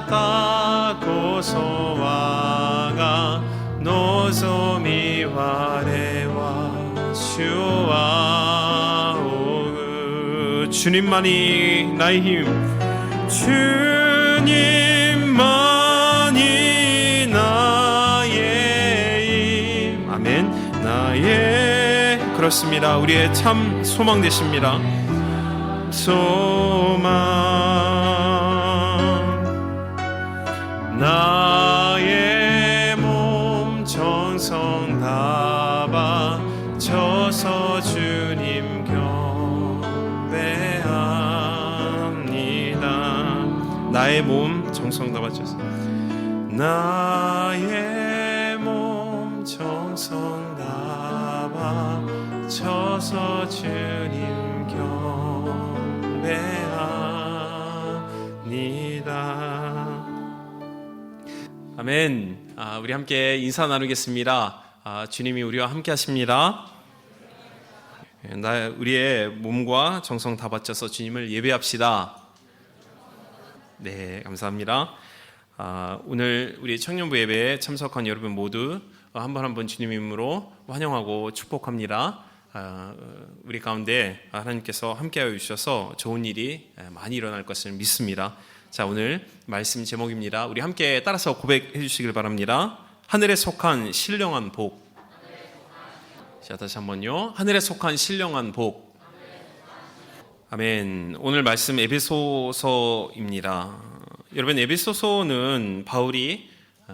아나타 고소와가 노소미 와레와 슈와 오그 주님만이 나의 힘 주님만이 나의 힘 아멘 나의 그렇습니다 우리의 참 소망 되십니다 소망 나의 몸 정성 다 바쳐서 주님 경배합니다 나의 몸 정성 다 바쳐서 나의 몸 정성 다 바쳐서 주님 경배합니다 아멘. 우리 함께 인사 나누겠습니다. 주님이 우리와 함께 하십니다. 우리의 몸과 정성 다 바쳐서 주님을 예배합시다. 네, 감사합니다. 오늘 우리 청년부 예배에 참석한 여러분 모두 한 번 한 번 주님 이름으로 환영하고 축복합니다. 우리 가운데 하나님께서 함께하여 주셔서 좋은 일이 많이 일어날 것을 믿습니다. 자, 오늘 말씀 제목입니다. 우리 함께 따라서 고백해 주시길 바랍니다. 하늘에 속한 신령한 복. 자, 다시 한번요. 하늘에 속한 신령한 복. 아멘. 오늘 말씀 에베소서입니다. 여러분, 에베소서는 바울이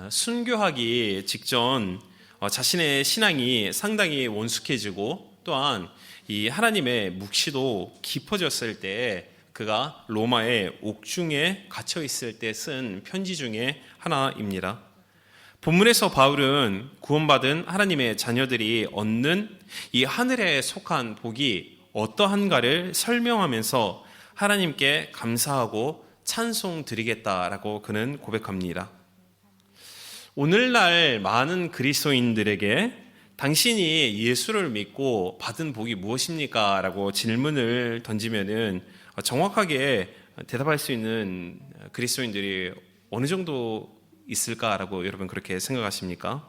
순교하기 직전 자신의 신앙이 상당히 원숙해지고 또한 이 하나님의 묵시도 깊어졌을 때 그가 로마의 옥중에 갇혀 있을 때 쓴 편지 중에 하나입니다. 본문에서 바울은 구원받은 하나님의 자녀들이 얻는 이 하늘에 속한 복이 어떠한가를 설명하면서 하나님께 감사하고 찬송 드리겠다라고 그는 고백합니다. 오늘날 많은 그리스도인들에게 당신이 예수를 믿고 받은 복이 무엇입니까? 라고 질문을 던지면은 정확하게 대답할 수 있는 그리스도인들이 어느 정도 있을까라고 여러분 그렇게 생각하십니까?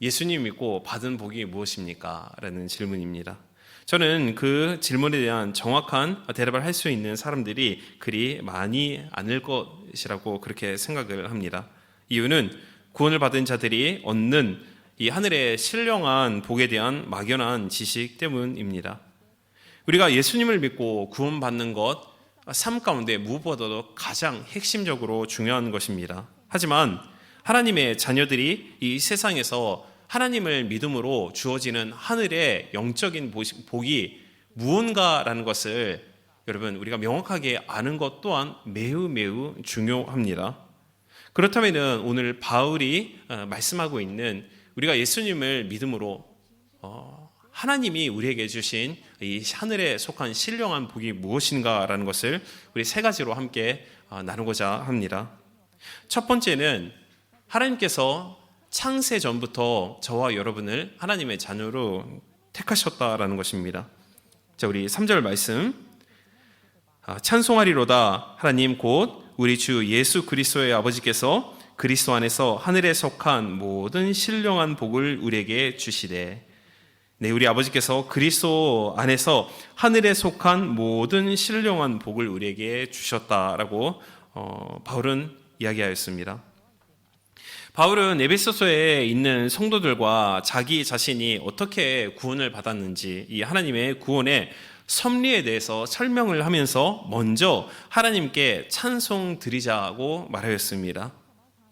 예수님 믿고 받은 복이 무엇입니까? 라는 질문입니다. 저는 그 질문에 대한 정확한 대답을 할 수 있는 사람들이 그리 많이 않을 것이라고 그렇게 생각을 합니다. 이유는 구원을 받은 자들이 얻는 이 하늘의 신령한 복에 대한 막연한 지식 때문입니다. 우리가 예수님을 믿고 구원받는 것, 삶 가운데 무엇보다도 가장 핵심적으로 중요한 것입니다. 하지만 하나님의 자녀들이 이 세상에서 하나님을 믿음으로 주어지는 하늘의 영적인 복이 무언가라는 것을 여러분 우리가 명확하게 아는 것 또한 매우 중요합니다. 그렇다면 오늘 바울이 말씀하고 있는 우리가 예수님을 믿음으로 하나님이 우리에게 주신 이 하늘에 속한 신령한 복이 무엇인가라는 것을 우리 세 가지로 함께 나누고자 합니다. 첫 번째는 하나님께서 창세 전부터 저와 여러분을 하나님의 자녀로 택하셨다라는 것입니다. 자, 우리 3절 말씀. 찬송하리로다 하나님 곧 우리 주 예수 그리스도의 아버지께서 그리스도 안에서 하늘에 속한 모든 신령한 복을 우리에게 주시되. 네, 우리 아버지께서 그리스도 안에서 하늘에 속한 모든 신령한 복을 우리에게 주셨다라고 바울은 이야기하였습니다. 바울은 에베소서에 있는 성도들과 자기 자신이 어떻게 구원을 받았는지 이 하나님의 구원의 섭리에 대해서 설명을 하면서 먼저 하나님께 찬송 드리자고 말하였습니다.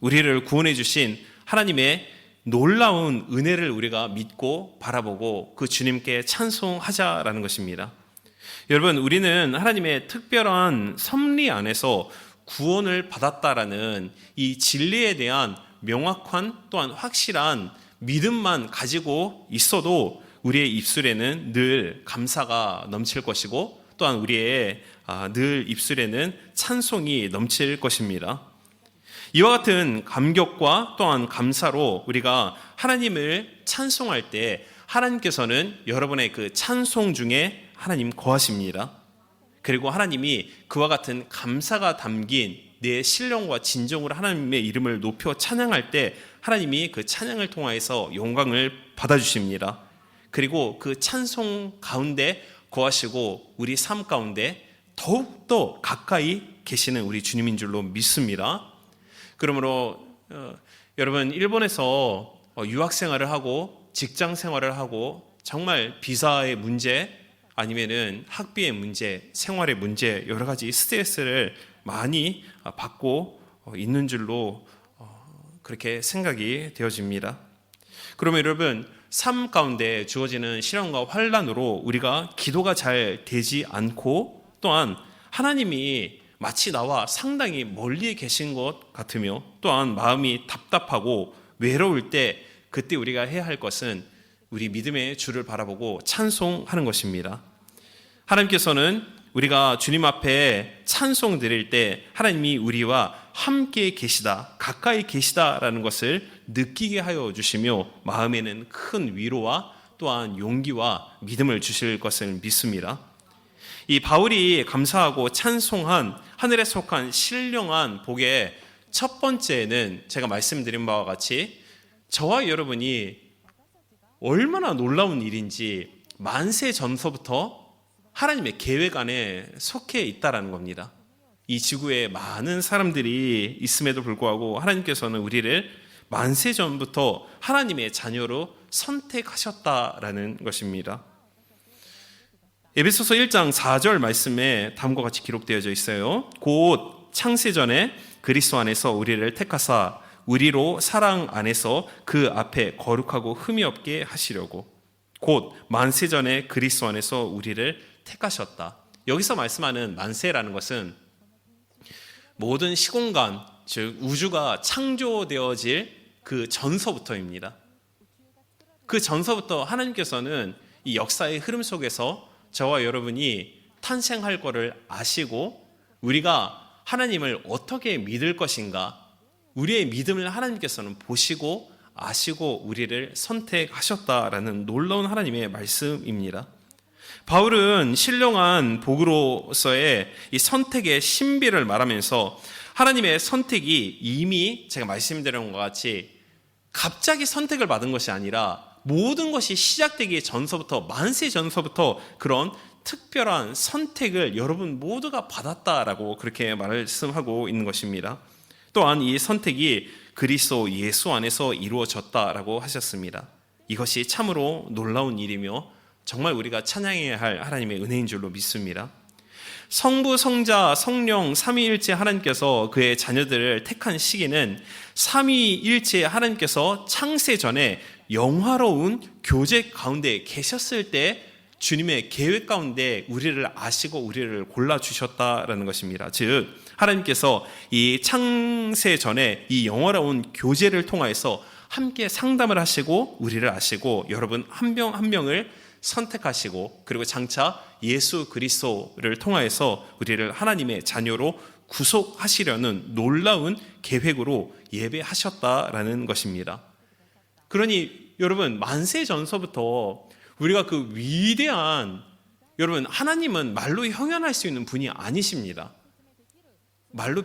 우리를 구원해 주신 하나님의 놀라운 은혜를 우리가 믿고 바라보고 그 주님께 찬송하자라는 것입니다. 여러분, 우리는 하나님의 특별한 섭리 안에서 구원을 받았다라는 이 진리에 대한 명확한 또한 확실한 믿음만 가지고 있어도 우리의 입술에는 늘 감사가 넘칠 것이고 또한 우리의 늘 입술에는 찬송이 넘칠 것입니다. 이와 같은 감격과 또한 감사로 우리가 하나님을 찬송할 때 하나님께서는 여러분의 그 찬송 중에 하나님 거하십니다. 그리고 하나님이 그와 같은 감사가 담긴 내 신령과 진정으로 하나님의 이름을 높여 찬양할 때 하나님이 그 찬양을 통하여서 영광을 받아주십니다. 그리고 그 찬송 가운데 거하시고 우리 삶 가운데 더욱더 가까이 계시는 우리 주님인 줄로 믿습니다. 그러므로 여러분, 일본에서 유학 생활을 하고 직장 생활을 하고 정말 비자의 문제 아니면은 학비의 문제, 생활의 문제, 여러 가지 스트레스를 많이 받고 있는 줄로 그렇게 생각이 되어집니다. 그러면 여러분, 삶 가운데 주어지는 시련과 환난으로 우리가 기도가 잘 되지 않고 또한 하나님이 마치 나와 상당히 멀리 계신 것 같으며 또한 마음이 답답하고 외로울 때 그때 우리가 해야 할 것은 우리 믿음의 주를 바라보고 찬송하는 것입니다. 하나님께서는 우리가 주님 앞에 찬송 드릴 때 하나님이 우리와 함께 계시다, 가까이 계시다라는 것을 느끼게 하여 주시며 마음에는 큰 위로와 또한 용기와 믿음을 주실 것을 믿습니다. 이 바울이 감사하고 찬송한 하늘에 속한 신령한 복의 첫 번째는 제가 말씀드린 바와 같이 저와 여러분이 얼마나 놀라운 일인지 만세 전서부터 하나님의 계획 안에 속해 있다라는 겁니다. 이 지구에 많은 사람들이 있음에도 불구하고 하나님께서는 우리를 만세 전부터 하나님의 자녀로 선택하셨다라는 것입니다. 에베소서 1장 4절 말씀에 다음과 같이 기록되어져 있어요. 곧 창세전에 그리스도 안에서 우리를 택하사 우리로 사랑 안에서 그 앞에 거룩하고 흠이 없게 하시려고 곧 만세전에 그리스도 안에서 우리를 택하셨다. 여기서 말씀하는 만세라는 것은 모든 시공간, 즉 우주가 창조되어질 그 전서부터입니다. 그 전서부터 하나님께서는 이 역사의 흐름 속에서 저와 여러분이 탄생할 것을 아시고 우리가 하나님을 어떻게 믿을 것인가, 우리의 믿음을 하나님께서는 보시고 아시고 우리를 선택하셨다라는 놀라운 하나님의 말씀입니다. 바울은 신령한 복으로서의 이 선택의 신비를 말하면서 하나님의 선택이 이미 제가 말씀드린 것과 같이 갑자기 선택을 받은 것이 아니라 모든 것이 시작되기 전서부터 만세 전서부터 그런 특별한 선택을 여러분 모두가 받았다라고 그렇게 말씀하고 있는 것입니다. 또한 이 선택이 그리스도 예수 안에서 이루어졌다라고 하셨습니다. 이것이 참으로 놀라운 일이며 정말 우리가 찬양해야 할 하나님의 은혜인 줄로 믿습니다. 성부, 성자, 성령 삼위일체 하나님께서 그의 자녀들을 택한 시기는 삼위일체 하나님께서 창세 전에 영화로운 교제 가운데 계셨을 때 주님의 계획 가운데 우리를 아시고 우리를 골라주셨다라는 것입니다. 즉 하나님께서 이 창세 전에 이 영화로운 교제를 통하여서 함께 상담을 하시고 우리를 아시고 여러분 한 명 한 명을 선택하시고 그리고 장차 예수 그리스도를 통하여서 우리를 하나님의 자녀로 구속하시려는 놀라운 계획으로 예배하셨다라는 것입니다. 그러니 여러분 만세 전서부터 우리가 그 위대한 여러분 하나님은 말로 형용할 수 있는 분이 아니십니다. 말로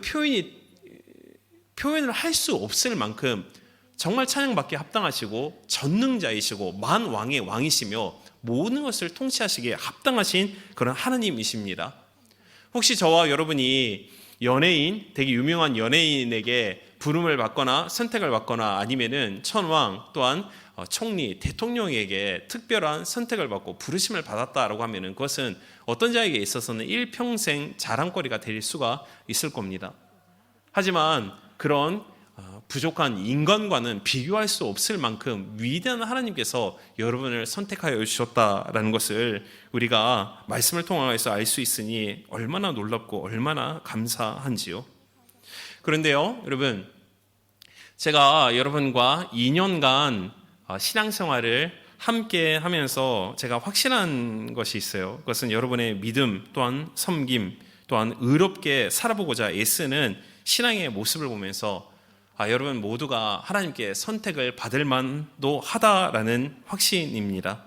표현을 할 수 없을 만큼 정말 찬양받기에 합당하시고 전능자이시고 만왕의 왕이시며 모든 것을 통치하시기에 합당하신 그런 하나님이십니다. 혹시 저와 여러분이 연예인, 되게 유명한 연예인에게 부름을 받거나 선택을 받거나 아니면은 천왕 또한 총리, 대통령에게 특별한 선택을 받고 부르심을 받았다라고 하면은 그것은 어떤 자에게 있어서는 일평생 자랑거리가 될 수가 있을 겁니다. 하지만 그런 부족한 인간과는 비교할 수 없을 만큼 위대한 하나님께서 여러분을 선택하여 주셨다라는 것을 우리가 말씀을 통해서 알 수 있으니 얼마나 놀랍고 얼마나 감사한지요. 그런데요, 여러분, 제가 여러분과 2년간 신앙생활을 함께 하면서 제가 확신한 것이 있어요. 그것은 여러분의 믿음 또한 섬김 또한 의롭게 살아보고자 애쓰는 신앙의 모습을 보면서 여러분 모두가 하나님께 선택을 받을 만도 하다라는 확신입니다.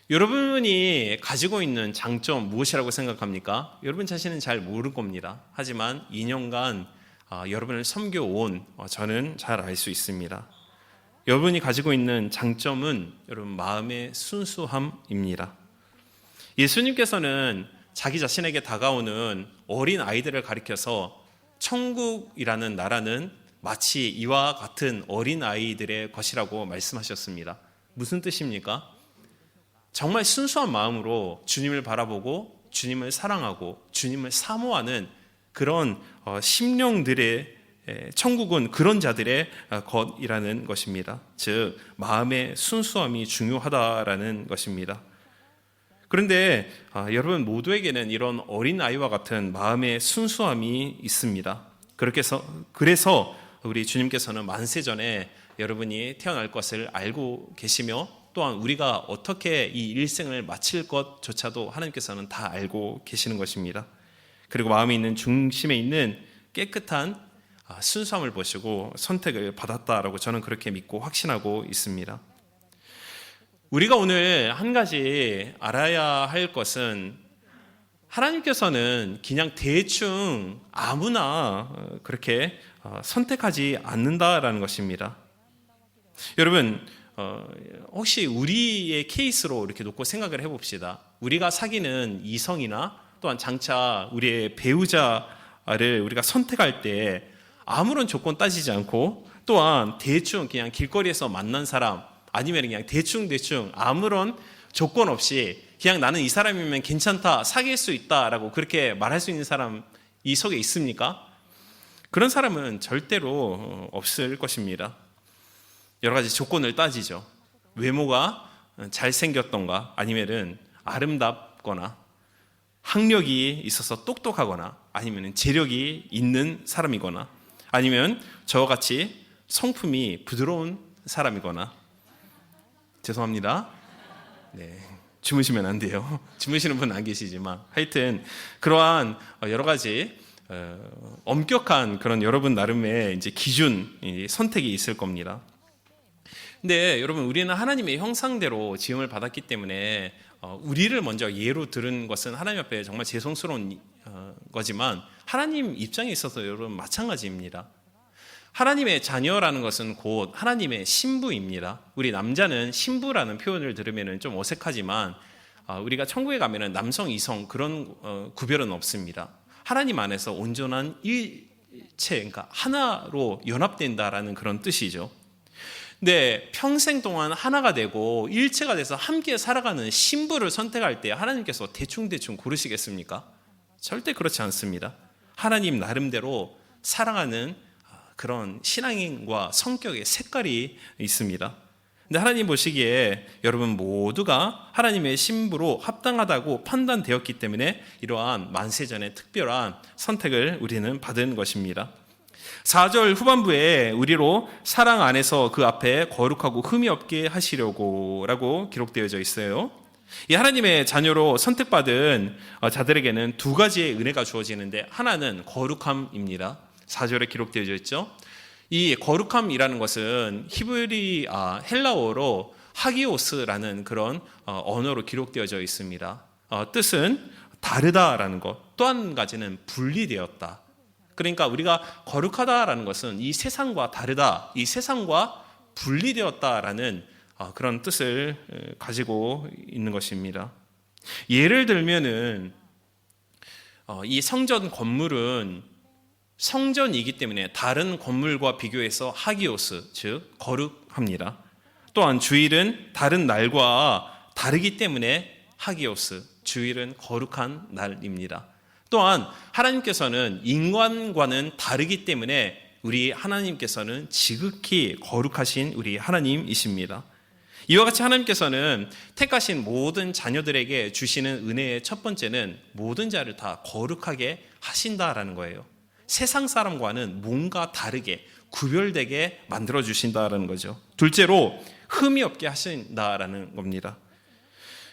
여러분이 가지고 있는 장점 무엇이라고 생각합니까? 여러분 자신은 잘 모를 겁니다. 하지만 2년간 여러분을 섬겨온 저는 잘 알 수 있습니다. 여러분이 가지고 있는 장점은 여러분 마음의 순수함입니다. 예수님께서는 자기 자신에게 다가오는 어린 아이들을 가리켜서 천국이라는 나라는 마치 이와 같은 어린 아이들의 것이라고 말씀하셨습니다. 무슨 뜻입니까? 정말 순수한 마음으로 주님을 바라보고 주님을 사랑하고 주님을 사모하는 그런 심령들의 천국은 그런 자들의 것이라는 것입니다. 즉 마음의 순수함이 중요하다라는 것입니다. 그런데 여러분 모두에게는 이런 어린아이와 같은 마음의 순수함이 있습니다. 그래서 우리 주님께서는 만세전에 여러분이 태어날 것을 알고 계시며 또한 우리가 어떻게 이 일생을 마칠 것조차도 하나님께서는 다 알고 계시는 것입니다. 그리고 마음에 있는 중심에 있는 깨끗한 순수함을 보시고 선택을 받았다라고 저는 그렇게 믿고 확신하고 있습니다. 우리가 오늘 한 가지 알아야 할 것은 하나님께서는 그냥 대충 아무나 그렇게 선택하지 않는다라는 것입니다. 여러분 혹시 우리의 케이스로 이렇게 놓고 생각을 해봅시다. 우리가 사귀는 이성이나 또한 장차 우리의 배우자를 우리가 선택할 때 아무런 조건 따지지 않고 또한 대충 그냥 길거리에서 만난 사람 아니면 그냥 대충 아무런 조건 없이 그냥 나는 이 사람이면 괜찮다, 사귈 수 있다라고 그렇게 말할 수 있는 사람 이 속에 있습니까? 그런 사람은 절대로 없을 것입니다. 여러 가지 조건을 따지죠. 외모가 잘생겼던가 아니면은 아름답거나 학력이 있어서 똑똑하거나 아니면 재력이 있는 사람이거나 아니면 저와 같이 성품이 부드러운 사람이거나 죄송합니다. 네, 주무시면 안 돼요. 주무시는 분은 안 계시지만 하여튼 그러한 여러 가지 엄격한 그런 여러분 나름의 이제 기준 선택이 있을 겁니다. 근데 여러분 우리는 하나님의 형상대로 지음을 받았기 때문에 우리를 먼저 예로 들은 것은 하나님 앞에 정말 죄송스러운 거지만 하나님 입장에 있어서 여러분 마찬가지입니다. 하나님의 자녀라는 것은 곧 하나님의 신부입니다. 우리 남자는 신부라는 표현을 들으면 좀 어색하지만 우리가 천국에 가면 남성, 이성 그런 구별은 없습니다. 하나님 안에서 온전한 일체, 그러니까 하나로 연합된다라는 그런 뜻이죠. 근데 평생 동안 하나가 되고 일체가 돼서 함께 살아가는 신부를 선택할 때 하나님께서 대충 고르시겠습니까? 절대 그렇지 않습니다. 하나님 나름대로 사랑하는 그런 신앙과 성격의 색깔이 있습니다. 근데 하나님 보시기에 여러분 모두가 하나님의 신부로 합당하다고 판단되었기 때문에 이러한 만세전의 특별한 선택을 우리는 받은 것입니다. 4절 후반부에 우리로 사랑 안에서 그 앞에 거룩하고 흠이 없게 하시려고 라고 기록되어져 있어요. 이 하나님의 자녀로 선택받은 자들에게는 두 가지의 은혜가 주어지는데 하나는 거룩함입니다. 4절에 기록되어져 있죠. 이 거룩함이라는 것은 헬라어로 하기오스라는 그런 언어로 기록되어져 있습니다. 뜻은 다르다라는 것, 또 한 가지는 분리되었다. 그러니까 우리가 거룩하다라는 것은 이 세상과 다르다, 이 세상과 분리되었다라는 그런 뜻을 가지고 있는 것입니다. 예를 들면은 이 성전 건물은 성전이기 때문에 다른 건물과 비교해서 하기오스, 즉 거룩합니다. 또한 주일은 다른 날과 다르기 때문에 하기오스, 주일은 거룩한 날입니다. 또한 하나님께서는 인간과는 다르기 때문에 우리 하나님께서는 지극히 거룩하신 우리 하나님이십니다. 이와 같이 하나님께서는 택하신 모든 자녀들에게 주시는 은혜의 첫 번째는 모든 자를 다 거룩하게 하신다라는 거예요. 세상 사람과는 뭔가 다르게 구별되게 만들어 주신다라는 거죠. 둘째로 흠이 없게 하신다라는 겁니다.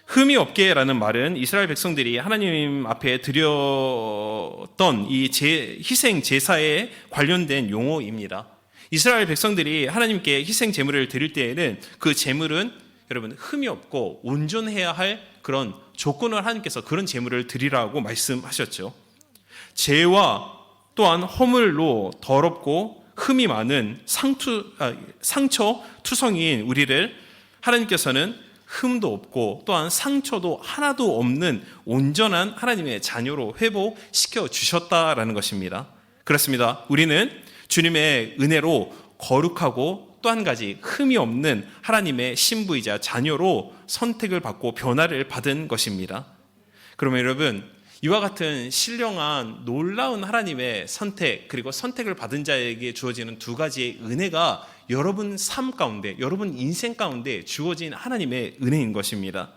흠이 없게라는 말은 이스라엘 백성들이 하나님 앞에 드렸던 이 희생 제사에 관련된 용어입니다. 이스라엘 백성들이 하나님께 희생 제물을 드릴 때에는 그 제물은 여러분 흠이 없고 온전해야 할 그런 조건을 하나님께서 그런 제물을 드리라고 말씀하셨죠. 죄와 또한 허물로 더럽고 흠이 많은 상처 투성이인 우리를 하나님께서는 흠도 없고 또한 상처도 하나도 없는 온전한 하나님의 자녀로 회복시켜 주셨다라는 것입니다. 그렇습니다. 우리는 주님의 은혜로 거룩하고 또 한 가지 흠이 없는 하나님의 신부이자 자녀로 선택을 받고 변화를 받은 것입니다. 그러면 여러분, 이와 같은 신령한 놀라운 하나님의 선택, 그리고 선택을 받은 자에게 주어지는 두 가지의 은혜가 여러분 삶 가운데, 여러분 인생 가운데 주어진 하나님의 은혜인 것입니다.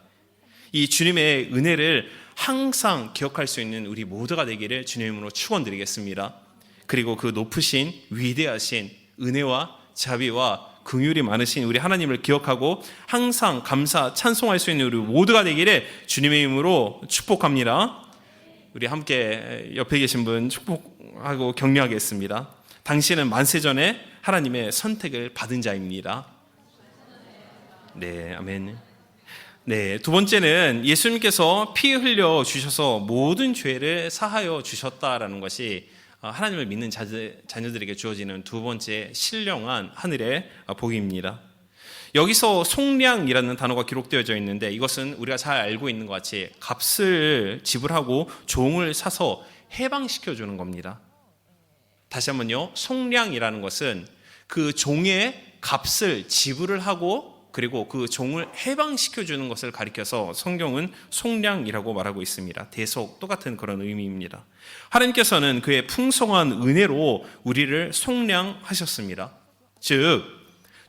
이 주님의 은혜를 항상 기억할 수 있는 우리 모두가 되기를 주님의 이름으로 축원드리겠습니다. 그리고 그 높으신 위대하신 은혜와 자비와 긍휼이 많으신 우리 하나님을 기억하고 항상 감사 찬송할 수 있는 우리 모두가 되기를 주님의 이름으로 축복합니다. 우리 함께 옆에 계신 분 축복하고 격려하겠습니다. 당신은 만세전에 하나님의 선택을 받은 자입니다. 네, 아멘. 네, 두 번째는 예수님께서 피 흘려 주셔서 모든 죄를 사하여 주셨다라는 것이 하나님을 믿는 자녀들에게 주어지는 두 번째 신령한 하늘의 복입니다. 여기서 속량이라는 단어가 기록되어져 있는데 이것은 우리가 잘 알고 있는 것 같이 값을 지불하고 종을 사서 해방시켜 주는 겁니다. 다시 한번요. 속량이라는 것은 그 종의 값을 지불을 하고 그리고 그 종을 해방시켜 주는 것을 가리켜서 성경은 속량이라고 말하고 있습니다. 대속 똑같은 그런 의미입니다. 하나님께서는 그의 풍성한 은혜로 우리를 속량하셨습니다. 즉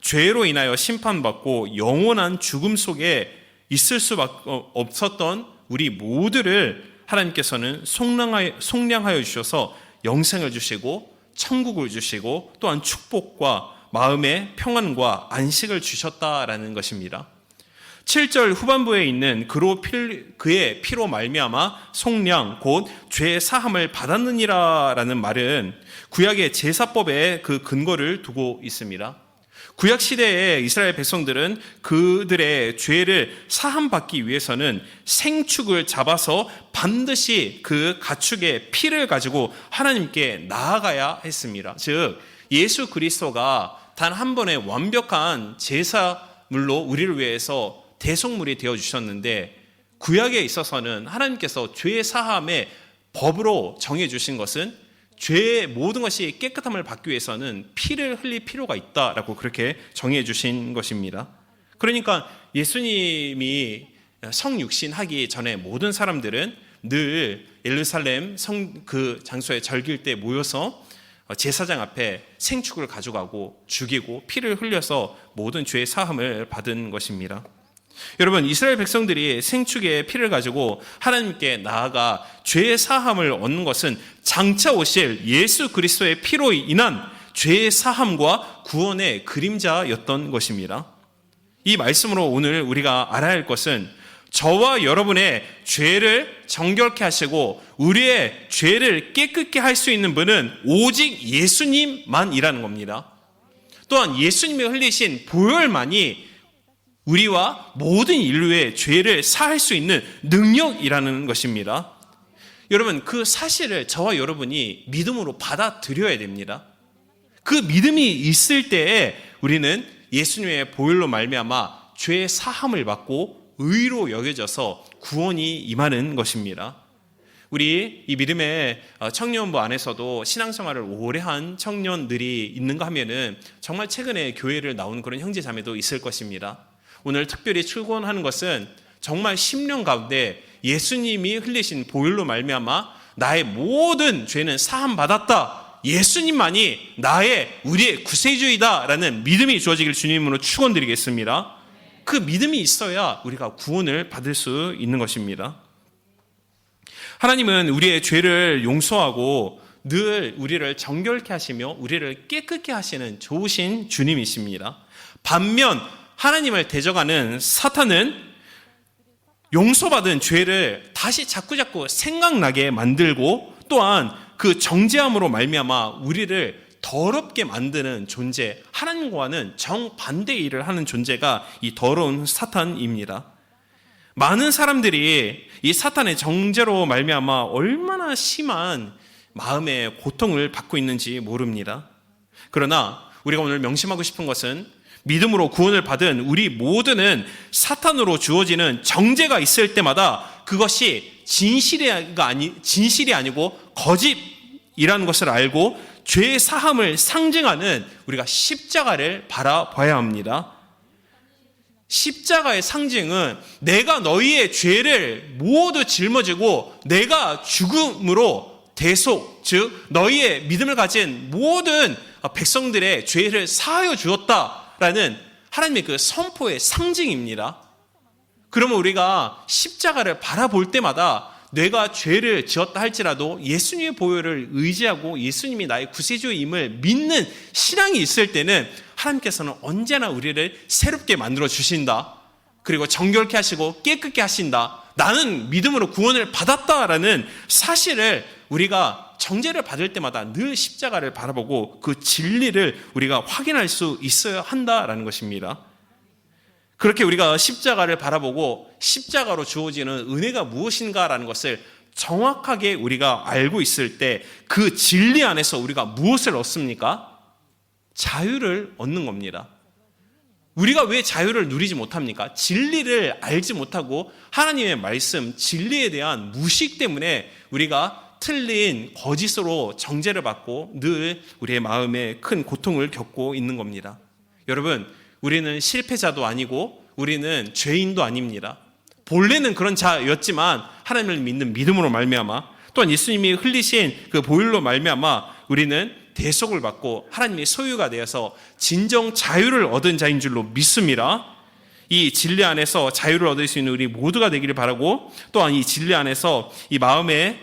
죄로 인하여 심판받고 영원한 죽음 속에 있을 수밖에 없었던 우리 모두를 하나님께서는 속량하여 주셔서 영생을 주시고 천국을 주시고 또한 축복과 마음의 평안과 안식을 주셨다라는 것입니다. 7절 후반부에 있는 그의 피로 말미암아 속량 곧 죄 사함을 받았느니라라는 말은 구약의 제사법에 그 근거를 두고 있습니다. 구약 시대의 이스라엘 백성들은 그들의 죄를 사함받기 위해서는 생축을 잡아서 반드시 그 가축의 피를 가지고 하나님께 나아가야 했습니다. 즉 예수 그리스도가 단 한 번의 완벽한 제사물로 우리를 위해서 대속물이 되어주셨는데 구약에 있어서는 하나님께서 죄 사함의 법으로 정해주신 것은 죄의 모든 것이 깨끗함을 받기 위해서는 피를 흘릴 필요가 있다라고 그렇게 정해주신 것입니다. 그러니까 예수님이 성육신하기 전에 모든 사람들은 늘 예루살렘 그 장소에 절기일 때 모여서 제사장 앞에 생축을 가져가고 죽이고 피를 흘려서 모든 죄의 사함을 받은 것입니다. 여러분, 이스라엘 백성들이 생축의 피를 가지고 하나님께 나아가 죄의 사함을 얻는 것은 장차 오실 예수 그리스도의 피로 인한 죄의 사함과 구원의 그림자였던 것입니다. 이 말씀으로 오늘 우리가 알아야 할 것은 저와 여러분의 죄를 정결케 하시고 우리의 죄를 깨끗게 할 수 있는 분은 오직 예수님만이라는 겁니다. 또한 예수님이 흘리신 보혈만이 우리와 모든 인류의 죄를 사할 수 있는 능력이라는 것입니다. 여러분, 그 사실을 저와 여러분이 믿음으로 받아들여야 됩니다. 그 믿음이 있을 때에 우리는 예수님의 보혈로 말미암아 죄의 사함을 받고 의로 여겨져서 구원이 임하는 것입니다. 우리 이 믿음의 청년부 안에서도 신앙생활을 오래 한 청년들이 있는가 하면은 정말 최근에 교회를 나온 그런 형제 자매도 있을 것입니다. 오늘 특별히 출근하는 것은 정말 10년 가운데 예수님이 흘리신 보혈로 말미암아 나의 모든 죄는 사함 받았다. 예수님만이 우리의 구세주이다라는 믿음이 주어지길 주님으로 축원드리겠습니다. 그 믿음이 있어야 우리가 구원을 받을 수 있는 것입니다. 하나님은 우리의 죄를 용서하고 늘 우리를 정결케 하시며 우리를 깨끗게 하시는 좋으신 주님이십니다. 반면 하나님을 대적하는 사탄은 용서받은 죄를 다시 자꾸자꾸 생각나게 만들고 또한 그 정죄함으로 말미암아 우리를 더럽게 만드는 존재, 하나님과는 정반대의 일을 하는 존재가 이 더러운 사탄입니다. 많은 사람들이 이 사탄의 정죄로 말미암아 얼마나 심한 마음의 고통을 받고 있는지 모릅니다. 그러나 우리가 오늘 명심하고 싶은 것은 믿음으로 구원을 받은 우리 모두는 사탄으로 주어지는 정죄가 있을 때마다 그것이 진실이 아니고 거짓이라는 것을 알고 죄의 사함을 상징하는 우리가 십자가를 바라봐야 합니다. 십자가의 상징은 내가 너희의 죄를 모두 짊어지고 내가 죽음으로 대속, 즉 너희의 믿음을 가진 모든 백성들의 죄를 사하여 주었다라는 하나님의 그 선포의 상징입니다. 그러면 우리가 십자가를 바라볼 때마다 내가 죄를 지었다 할지라도 예수님의 보혈을 의지하고 예수님이 나의 구세주임을 믿는 신앙이 있을 때는 하나님께서는 언제나 우리를 새롭게 만들어 주신다. 그리고 정결케 하시고 깨끗게 하신다. 나는 믿음으로 구원을 받았다라는 사실을 우리가 정죄를 받을 때마다 늘 십자가를 바라보고 그 진리를 우리가 확인할 수 있어야 한다라는 것입니다. 그렇게 우리가 십자가를 바라보고 십자가로 주어지는 은혜가 무엇인가라는 것을 정확하게 우리가 알고 있을 때 그 진리 안에서 우리가 무엇을 얻습니까? 자유를 얻는 겁니다. 우리가 왜 자유를 누리지 못합니까? 진리를 알지 못하고 하나님의 말씀, 진리에 대한 무식 때문에 우리가 틀린 거짓으로 정죄를 받고 늘 우리의 마음에 큰 고통을 겪고 있는 겁니다. 여러분, 우리는 실패자도 아니고 우리는 죄인도 아닙니다. 본래는 그런 자였지만 하나님을 믿는 믿음으로 말미암아 또한 예수님이 흘리신 그 보혈로 말미암아 우리는 대속을 받고 하나님의 소유가 되어서 진정 자유를 얻은 자인 줄로 믿습니다. 이 진리 안에서 자유를 얻을 수 있는 우리 모두가 되기를 바라고 또한 이 진리 안에서 이 마음의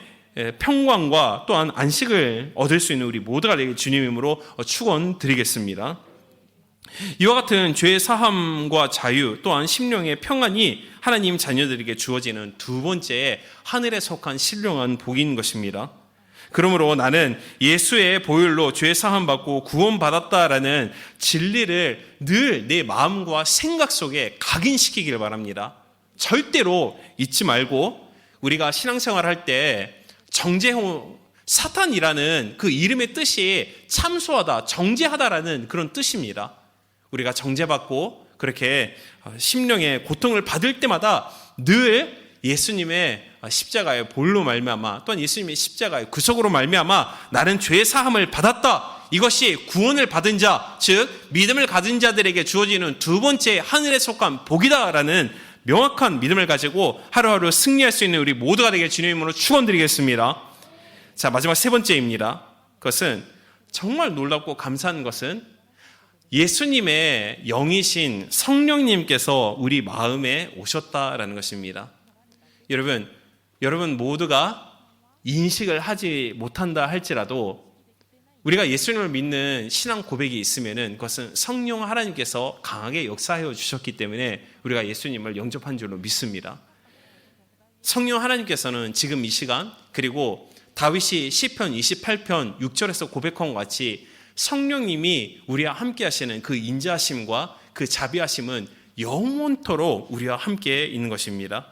평강과 또한 안식을 얻을 수 있는 우리 모두가 되길 주님이므로 축원드리겠습니다. 이와 같은 죄의 사함과 자유 또한 심령의 평안이 하나님 자녀들에게 주어지는 두 번째 하늘에 속한 신령한 복인 것입니다. 그러므로 나는 예수의 보혈로 죄 사함 받고 구원받았다라는 진리를 늘 내 마음과 생각 속에 각인시키기를 바랍니다. 절대로 잊지 말고 우리가 신앙생활을 할 때 사탄이라는 그 이름의 뜻이 참소하다, 정죄하다라는 그런 뜻입니다. 우리가 정죄받고 그렇게 심령의 고통을 받을 때마다 늘 예수님의 십자가의 보혈로 말미암아 또한 예수님의 십자가의 구속으로 말미암아 나는 죄 사함을 받았다. 이것이 구원을 받은 자, 즉 믿음을 가진 자들에게 주어지는 두 번째 하늘에 속한 복이다라는 명확한 믿음을 가지고 하루하루 승리할 수 있는 우리 모두가 되길 주님으로 축원드리겠습니다. 자, 마지막 세 번째입니다. 그것은 정말 놀랍고 감사한 것은 예수님의 영이신 성령님께서 우리 마음에 오셨다라는 것입니다. 여러분 모두가 인식을 하지 못한다 할지라도 우리가 예수님을 믿는 신앙 고백이 있으면은 그것은 성령 하나님께서 강하게 역사하여 주셨기 때문에 우리가 예수님을 영접한 줄로 믿습니다. 성령 하나님께서는 지금 이 시간 그리고 다윗이 시편 28편 6절에서 고백한 것 같이 성령님이 우리와 함께 하시는 그 인자하심과 그 자비하심은 영원토록 우리와 함께 있는 것입니다.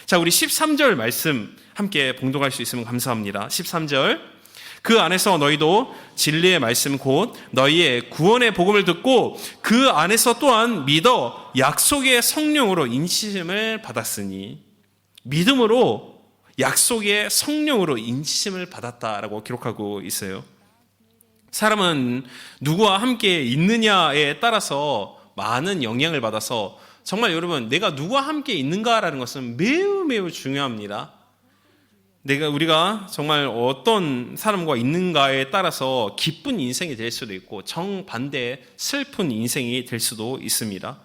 자, 우리 13절 말씀 함께 봉독할 수 있으면 감사합니다. 13절 그 안에서 너희도 진리의 말씀 곧 너희의 구원의 복음을 듣고 그 안에서 또한 믿어 약속의 성령으로 인치심을 받았으니 믿음으로 약속의 성령으로 인치심을 받았다라고 기록하고 있어요. 사람은 누구와 함께 있느냐에 따라서 많은 영향을 받아서 정말 여러분, 내가 누구와 함께 있는가라는 것은 매우 매우 중요합니다. 우리가 정말 어떤 사람과 있는가에 따라서 기쁜 인생이 될 수도 있고 정반대 슬픈 인생이 될 수도 있습니다.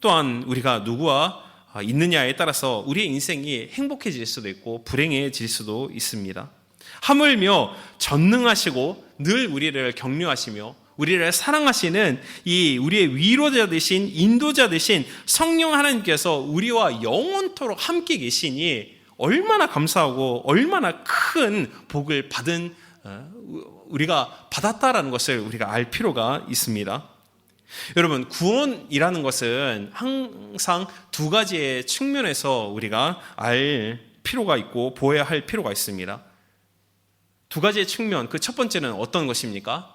또한 우리가 누구와 있느냐에 따라서 우리의 인생이 행복해질 수도 있고 불행해질 수도 있습니다. 하물며 전능하시고 늘 우리를 격려하시며 우리를 사랑하시는 이 우리의 위로자 되신 인도자 되신 성령 하나님께서 우리와 영원토록 함께 계시니 얼마나 감사하고 얼마나 큰 복을 받은 우리가 받았다라는 것을 우리가 알 필요가 있습니다. 여러분, 구원이라는 것은 항상 두 가지의 측면에서 우리가 알 필요가 있고 보아야 할 필요가 있습니다. 두 가지의 측면, 그 첫 번째는 어떤 것입니까?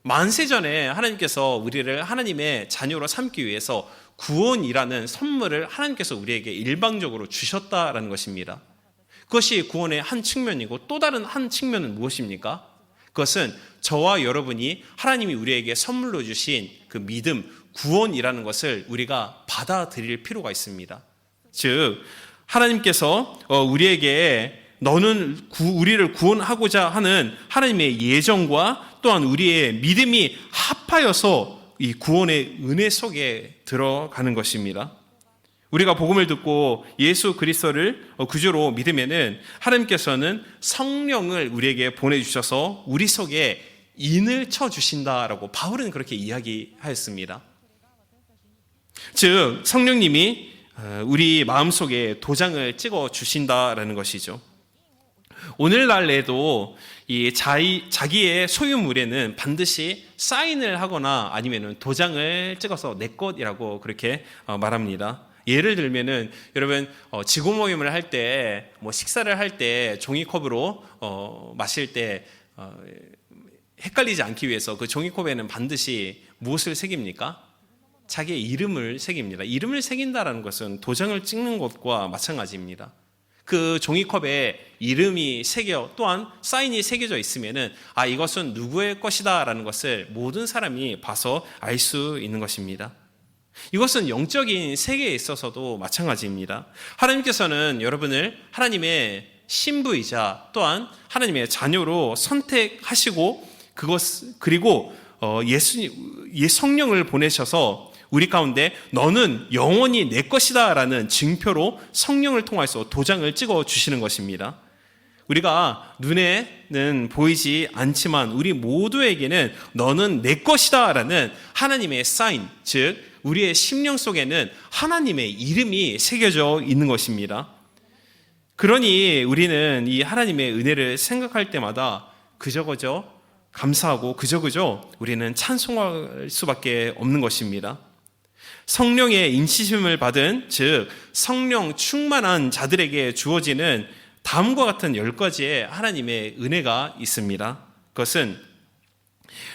만세전에 하나님께서 우리를 하나님의 자녀로 삼기 위해서 구원이라는 선물을 하나님께서 우리에게 일방적으로 주셨다라는 것입니다. 그것이 구원의 한 측면이고 또 다른 한 측면은 무엇입니까? 그것은 저와 여러분이 하나님이 우리에게 선물로 주신 그 믿음, 구원이라는 것을 우리가 받아들일 필요가 있습니다. 즉, 하나님께서 우리에게 너는 우리를 구원하고자 하는 하나님의 예정과 또한 우리의 믿음이 합하여서 이 구원의 은혜 속에 들어가는 것입니다. 우리가 복음을 듣고 예수 그리스도를 구주로 믿으면은 하나님께서는 성령을 우리에게 보내주셔서 우리 속에 인을 쳐주신다라고 바울은 그렇게 이야기하였습니다. 즉, 성령님이 우리 마음속에 도장을 찍어 주신다라는 것이죠. 오늘날에도 이 자기의 소유물에는 반드시 사인을 하거나 아니면 도장을 찍어서 내 것이라고 그렇게 말합니다. 예를 들면은 여러분 지구 모임을 할 때 뭐 식사를 할 때 종이컵으로 마실 때 헷갈리지 않기 위해서 그 종이컵에는 반드시 무엇을 새깁니까? 자기의 이름을 새깁니다. 이름을 새긴다라는 것은 도장을 찍는 것과 마찬가지입니다. 그 종이컵에 이름이 새겨 또한 사인이 새겨져 있으면은 이것은 누구의 것이다라는 것을 모든 사람이 봐서 알 수 있는 것입니다. 이것은 영적인 세계에 있어서도 마찬가지입니다. 하나님께서는 여러분을 하나님의 신부이자 또한 하나님의 자녀로 선택하시고 그리고 성령을 보내셔서 우리 가운데 너는 영원히 내 것이다 라는 증표로 성령을 통해서 도장을 찍어 주시는 것입니다. 우리가 눈에는 보이지 않지만 우리 모두에게는 너는 내 것이다 라는 하나님의 사인, 즉 우리의 심령 속에는 하나님의 이름이 새겨져 있는 것입니다. 그러니 우리는 이 하나님의 은혜를 생각할 때마다 그저 감사하고 그저 우리는 찬송할 수밖에 없는 것입니다. 성령의 인치심을 받은, 즉 성령 충만한 자들에게 주어지는 다음과 같은 10가지의 하나님의 은혜가 있습니다. 그것은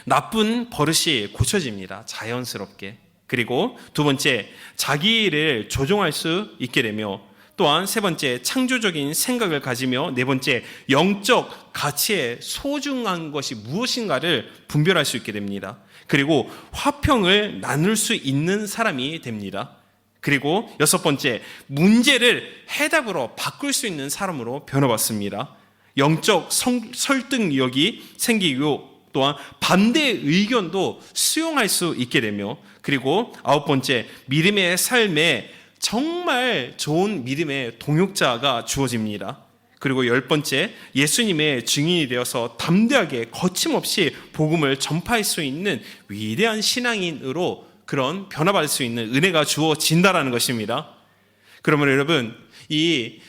나쁜 버릇이 고쳐집니다. 자연스럽게. 그리고 두 번째, 자기를 조종할 수 있게 되며, 또한 세 번째, 창조적인 생각을 가지며, 네 번째, 영적 가치의 소중한 것이 무엇인가를 분별할 수 있게 됩니다. 그리고 화평을 나눌 수 있는 사람이 됩니다. 그리고 여섯 번째, 문제를 해답으로 바꿀 수 있는 사람으로 변화받습니다. 영적 설득력이 생기고 또한 반대의 의견도 수용할 수 있게 되며, 그리고 아홉 번째, 믿음의 삶에 정말 좋은 믿음의 동역자가 주어집니다. 그리고 열 번째, 예수님의 증인이 되어서 담대하게 거침없이 복음을 전파할 수 있는 위대한 신앙인으로 그런 변화받을 수 있는 은혜가 주어진다라는 것입니다. 그러면 여러분, 이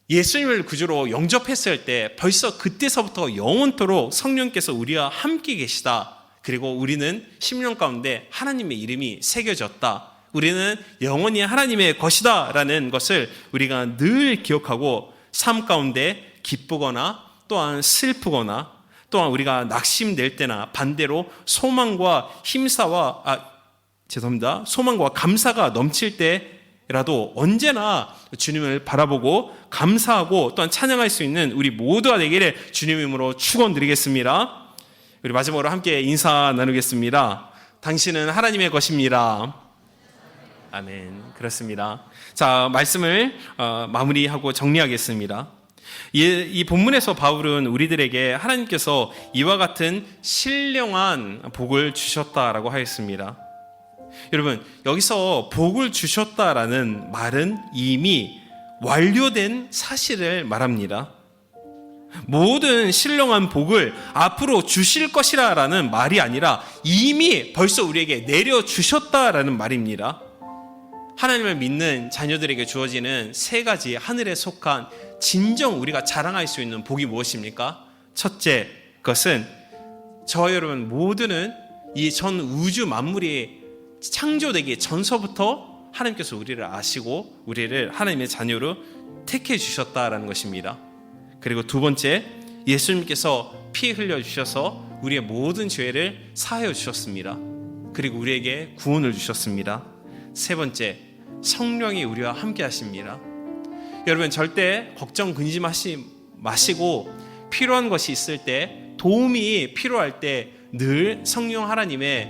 예수님을 구주로 영접했을 때 벌써 그때서부터 영원토록 성령께서 우리와 함께 계시다. 그리고 우리는 심령 가운데 하나님의 이름이 새겨졌다. 우리는 영원히 하나님의 것이다 라는 것을 우리가 늘 기억하고 삶 가운데 기쁘거나 또한 슬프거나 또한 우리가 낙심될 때나 반대로 소망과 감사가 넘칠 때 라도 언제나 주님을 바라보고 감사하고 또한 찬양할 수 있는 우리 모두가 되기를 주님 이름으로 축원드리겠습니다. 우리 마지막으로 함께 인사 나누겠습니다. 당신은 하나님의 것입니다. 아멘. 그렇습니다. 자, 말씀을 마무리하고 정리하겠습니다. 이 본문에서 바울은 우리들에게 하나님께서 이와 같은 신령한 복을 주셨다라고 하였습니다. 여러분, 여기서 복을 주셨다라는 말은 이미 완료된 사실을 말합니다. 모든 신령한 복을 앞으로 주실 것이라는 말이 아니라 이미 벌써 우리에게 내려주셨다라는 말입니다. 하나님을 믿는 자녀들에게 주어지는 세 가지 하늘에 속한 진정 우리가 자랑할 수 있는 복이 무엇입니까? 첫째, 그것은 저와 여러분 모두는 이 전 우주 만물이 창조되기 전서부터 하나님께서 우리를 아시고 우리를 하나님의 자녀로 택해 주셨다라는 것입니다. 그리고 두 번째, 예수님께서 피 흘려 주셔서 우리의 모든 죄를 사하여 주셨습니다. 그리고 우리에게 구원을 주셨습니다. 세 번째, 성령이 우리와 함께 하십니다. 여러분, 절대 걱정 근심하지 마시고 필요한 것이 있을 때, 도움이 필요할 때 늘 성령 하나님의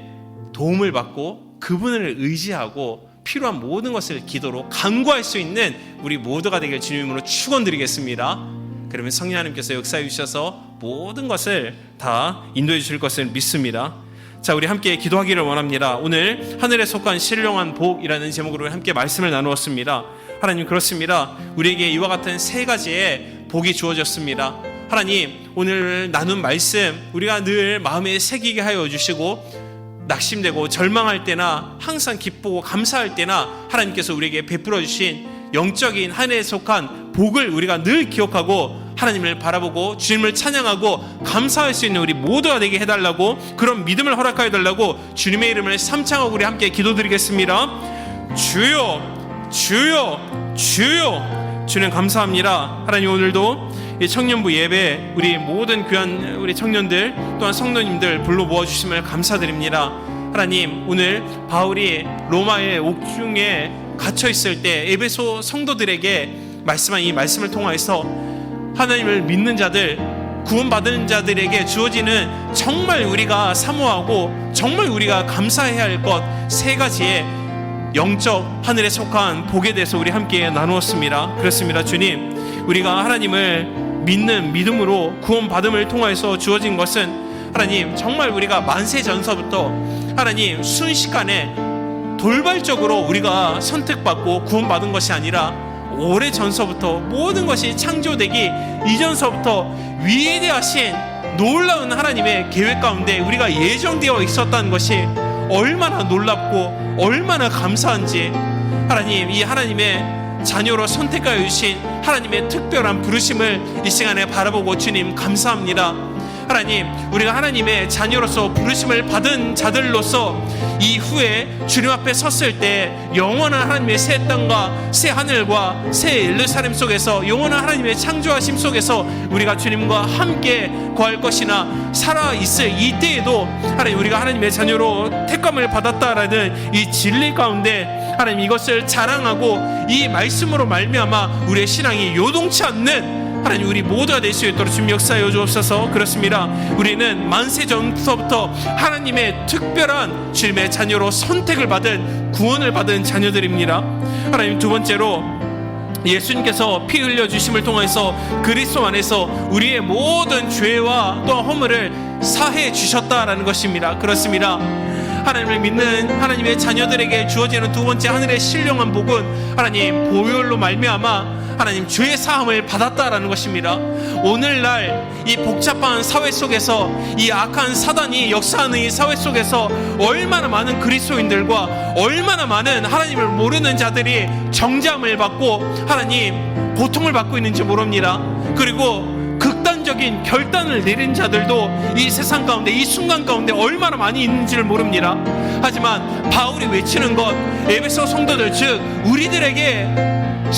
도움을 받고 그분을 의지하고 필요한 모든 것을 기도로 간구할 수 있는 우리 모두가 되길 주님으로 축원드리겠습니다. 그러면 성령 하나님께서 역사해 주셔서 모든 것을 다 인도해 주실 것을 믿습니다. 자, 우리 함께 기도하기를 원합니다. 오늘 하늘에 속한 신령한 복이라는 제목으로 함께 말씀을 나누었습니다. 하나님, 그렇습니다. 우리에게 이와 같은 세 가지의 복이 주어졌습니다. 하나님, 오늘 나눈 말씀 우리가 늘 마음에 새기게 하여 주시고 낙심되고 절망할 때나 항상 기쁘고 감사할 때나 하나님께서 우리에게 베풀어 주신 영적인 하늘에 속한 복을 우리가 늘 기억하고 하나님을 바라보고 주님을 찬양하고 감사할 수 있는 우리 모두가 되게 해달라고, 그런 믿음을 허락하여 달라고 주님의 이름을 삼창하고 우리 함께 기도드리겠습니다. 주여, 주여, 주여. 주님 감사합니다. 하나님, 오늘도 이 청년부 예배 우리 모든 귀한 우리 청년들 또한 성도님들 불러 모아주심을 감사드립니다. 하나님, 오늘 바울이 로마의 옥중에 갇혀있을 때 에베소 성도들에게 말씀한 이 말씀을 통하여서 하나님을 믿는 자들, 구원받은 자들에게 주어지는 정말 우리가 사모하고 정말 우리가 감사해야 할 것 세 가지의 영적 하늘에 속한 복에 대해서 우리 함께 나누었습니다. 그렇습니다. 주님, 우리가 하나님을 믿는 믿음으로 구원받음을 통해서 주어진 것은 하나님 정말 우리가 만세 전서부터 하나님 순식간에 돌발적으로 우리가 선택받고 구원받은 것이 아니라 오래 전서부터 모든 것이 창조되기 이전서부터 위대하신 놀라운 하나님의 계획 가운데 우리가 예정되어 있었다는 것이 얼마나 놀랍고 얼마나 감사한지, 하나님, 이 하나님의 자녀로 선택하여 주신 하나님의 특별한 부르심을 이 시간에 바라보고 주님 감사합니다. 하나님, 우리가 하나님의 자녀로서 부르심을 받은 자들로서 이후에 주님 앞에 섰을 때 영원한 하나님의 새 땅과 새 하늘과 새 예루살렘 속에서 영원한 하나님의 창조하심 속에서 우리가 주님과 함께 거할 것이나 살아있을 이때에도 하나님, 우리가 하나님의 자녀로 택감을 받았다라는 이 진리 가운데 하나님 이것을 자랑하고 이 말씀으로 말미암아 우리의 신앙이 요동치 않는 하나님 우리 모두가 될 수 있도록 주님 역사하여 주옵소서. 그렇습니다. 우리는 만세 전부터 하나님의 특별한 주님의 자녀로 선택을 받은 구원을 받은 자녀들입니다. 하나님, 두 번째로 예수님께서 피 흘려 주심을 통해서 그리스도 안에서 우리의 모든 죄와 또 허물을 사해 주셨다라는 것입니다. 그렇습니다. 하나님을 믿는 하나님의 자녀들에게 주어지는 두 번째 하늘의 신령한 복은 하나님 보혈로 말미암아 하나님 죄의 사함을 받았다라는 것입니다. 오늘날 이 복잡한 사회 속에서 이 악한 사단이 역사하는 이 사회 속에서 얼마나 많은 그리스도인들과 얼마나 많은 하나님을 모르는 자들이 정죄함을 받고 하나님 고통을 받고 있는지 모릅니다. 그리고 극단적인 결단을 내린 자들도 이 세상 가운데 이 순간 가운데 얼마나 많이 있는지를 모릅니다. 하지만 바울이 외치는 것, 에베소 성도들 즉 우리들에게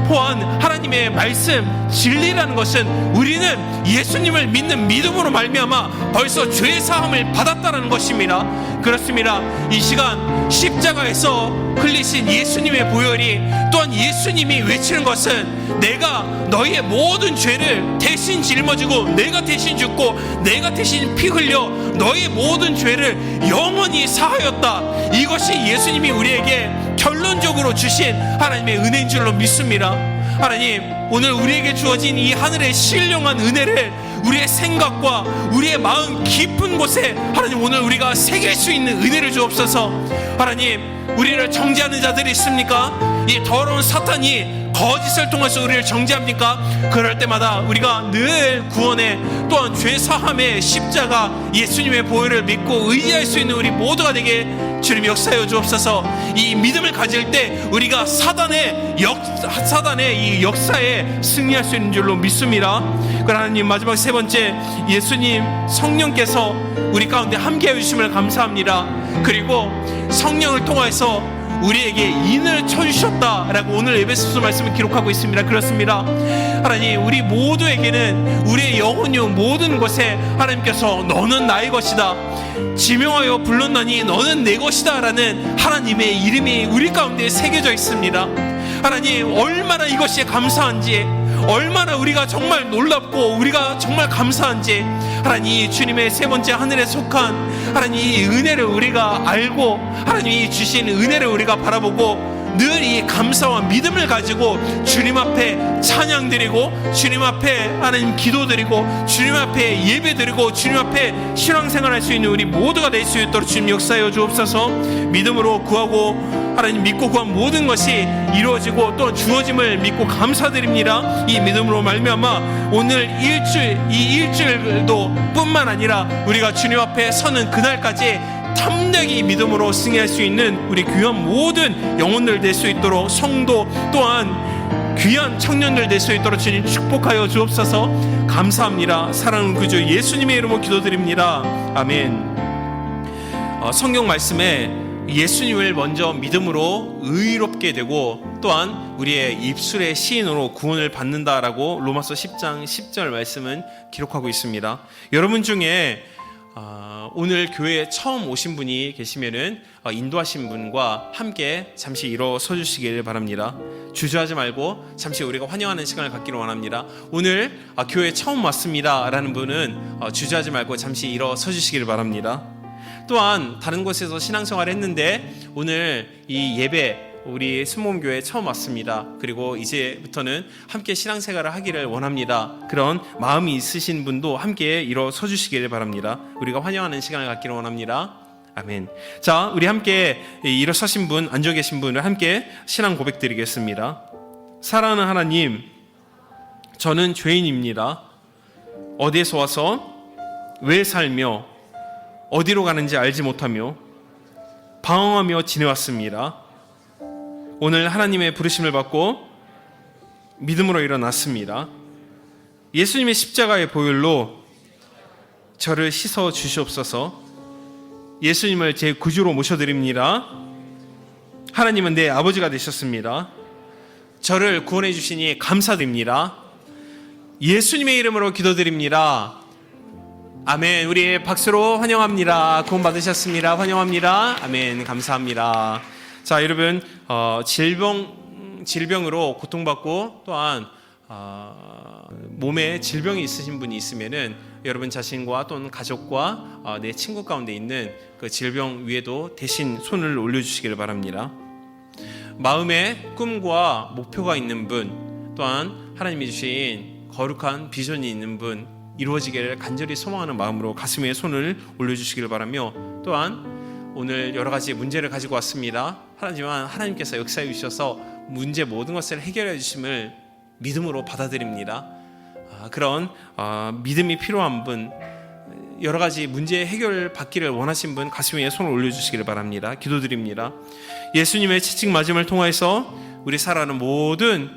또한 하나님의 말씀 진리라는 것은 우리는 예수님을 믿는 믿음으로 말미암아 벌써 죄 사함을 받았다는 것입니다. 그렇습니다. 이 시간 십자가에서 흘리신 예수님의 보혈이, 또한 예수님이 외치는 것은 내가 너희의 모든 죄를 대신 짊어지고 내가 대신 죽고 내가 대신 피 흘려 너희의 모든 죄를 영원히 사하였다. 이것이 예수님이 우리에게 결론적으로 주신 하나님의 은혜인 줄로 믿습니다. 하나님, 오늘 우리에게 주어진 이 하늘의 신령한 은혜를 우리의 생각과 우리의 마음 깊은 곳에 하나님 오늘 우리가 새길 수 있는 은혜를 주옵소서. 하나님, 우리를 정죄하는 자들이 있습니까? 이 더러운 사탄이 거짓을 통해서 우리를 정죄합니까? 그럴 때마다 우리가 늘 구원에, 또한 죄 사함의 십자가 예수님의 보혈을 믿고 의지할 수 있는 우리 모두가 되게 주님 역사하여 주옵소서. 이 믿음을 가질 때 우리가 사단의 이 역사에 승리할 수 있는 줄로 믿습니다. 그러나 하나님, 마지막 세 번째, 예수님 성령께서 우리 가운데 함께해 주심을 감사합니다. 그리고 성령을 통해서 우리에게 인을 쳐주셨다라고 오늘 에베소서 말씀을 기록하고 있습니다. 그렇습니다. 하나님, 우리 모두에게는 우리의 영혼요 모든 것에 하나님께서 너는 나의 것이다, 지명하여 불렀나니 너는 내 것이다 라는 하나님의 이름이 우리 가운데 새겨져 있습니다. 하나님, 얼마나 이것이 감사한지, 얼마나 우리가 정말 놀랍고 우리가 정말 감사한지, 하나님 주님의 세 번째 하늘에 속한 하나님 이 은혜를 우리가 알고, 하나님이 주신 은혜를 우리가 바라보고 늘 이 감사와 믿음을 가지고 주님 앞에 찬양드리고, 주님 앞에 하나님 기도드리고, 주님 앞에 예배드리고, 주님 앞에 신앙생활할 수 있는 우리 모두가 될 수 있도록 주님 역사하여 주옵소서. 믿음으로 구하고 하나님 믿고 구한 모든 것이 이루어지고 또 주어짐을 믿고 감사드립니다. 이 믿음으로 말미암아 오늘 이 일주일도 뿐만 아니라 우리가 주님 앞에 서는 그날까지 탐내기 믿음으로 승리할 수 있는 우리 귀한 모든 영혼들 될 수 있도록, 성도 또한 귀한 청년들 될 수 있도록 주님 축복하여 주옵소서. 감사합니다. 사랑하는 구주 예수님의 이름으로 기도드립니다. 아멘. 성경 말씀에 예수님을 먼저 믿음으로 의롭게 되고 또한 우리의 입술의 시인으로 구원을 받는다라고 로마서 10장 10절 말씀은 기록하고 있습니다. 여러분 중에 오늘 교회에 처음 오신 분이 계시면은 인도하신 분과 함께 잠시 일어서 주시길 바랍니다. 주저하지 말고 잠시 우리가 환영하는 시간을 갖기를 원합니다. 오늘 교회에 처음 왔습니다 라는 분은 주저하지 말고 잠시 일어서 주시길 바랍니다. 또한 다른 곳에서 신앙생활을 했는데 오늘 이 예배 우리 순복음교회 처음 왔습니다. 그리고 이제부터는 함께 신앙생활을 하기를 원합니다. 그런 마음이 있으신 분도 함께 일어서 주시기를 바랍니다. 우리가 환영하는 시간을 갖기를 원합니다. 아멘. 자, 우리 함께 일어서신 분, 앉아 계신 분을 함께 신앙 고백 드리겠습니다. 사랑하는 하나님, 저는 죄인입니다. 어디에서 와서 왜 살며 어디로 가는지 알지 못하며 방황하며 지내왔습니다. 오늘 하나님의 부르심을 받고 믿음으로 일어났습니다. 예수님의 십자가의 보혈로 저를 씻어 주시옵소서. 예수님을 제 구주로 모셔드립니다. 하나님은 내 아버지가 되셨습니다. 저를 구원해 주시니 감사드립니다. 예수님의 이름으로 기도드립니다. 아멘. 우리 박수로 환영합니다. 구원 받으셨습니다. 환영합니다. 아멘. 감사합니다. 자, 여러분, 질병으로 고통받고 또한 몸에 질병이 있으신 분이 있으면은 여러분 자신과 또는 가족과 내 친구 가운데 있는 그 질병 위에도 대신 손을 올려주시기를 바랍니다. 마음에 꿈과 목표가 있는 분, 또한 하나님이 주신 거룩한 비전이 있는 분, 이루어지기를 간절히 소망하는 마음으로 가슴 위에 손을 올려주시기를 바라며, 또한 오늘 여러 가지 문제를 가지고 왔습니다. 하지만 하나님께서 역사해 주셔서 문제 모든 것을 해결해 주심을 믿음으로 받아들입니다. 그런 믿음이 필요한 분, 여러 가지 문제 해결 받기를 원하신 분 가슴 위에 손을 올려주시기를 바랍니다. 기도드립니다. 예수님의 채찍 맞음을 통해서 우리 살아가는 모든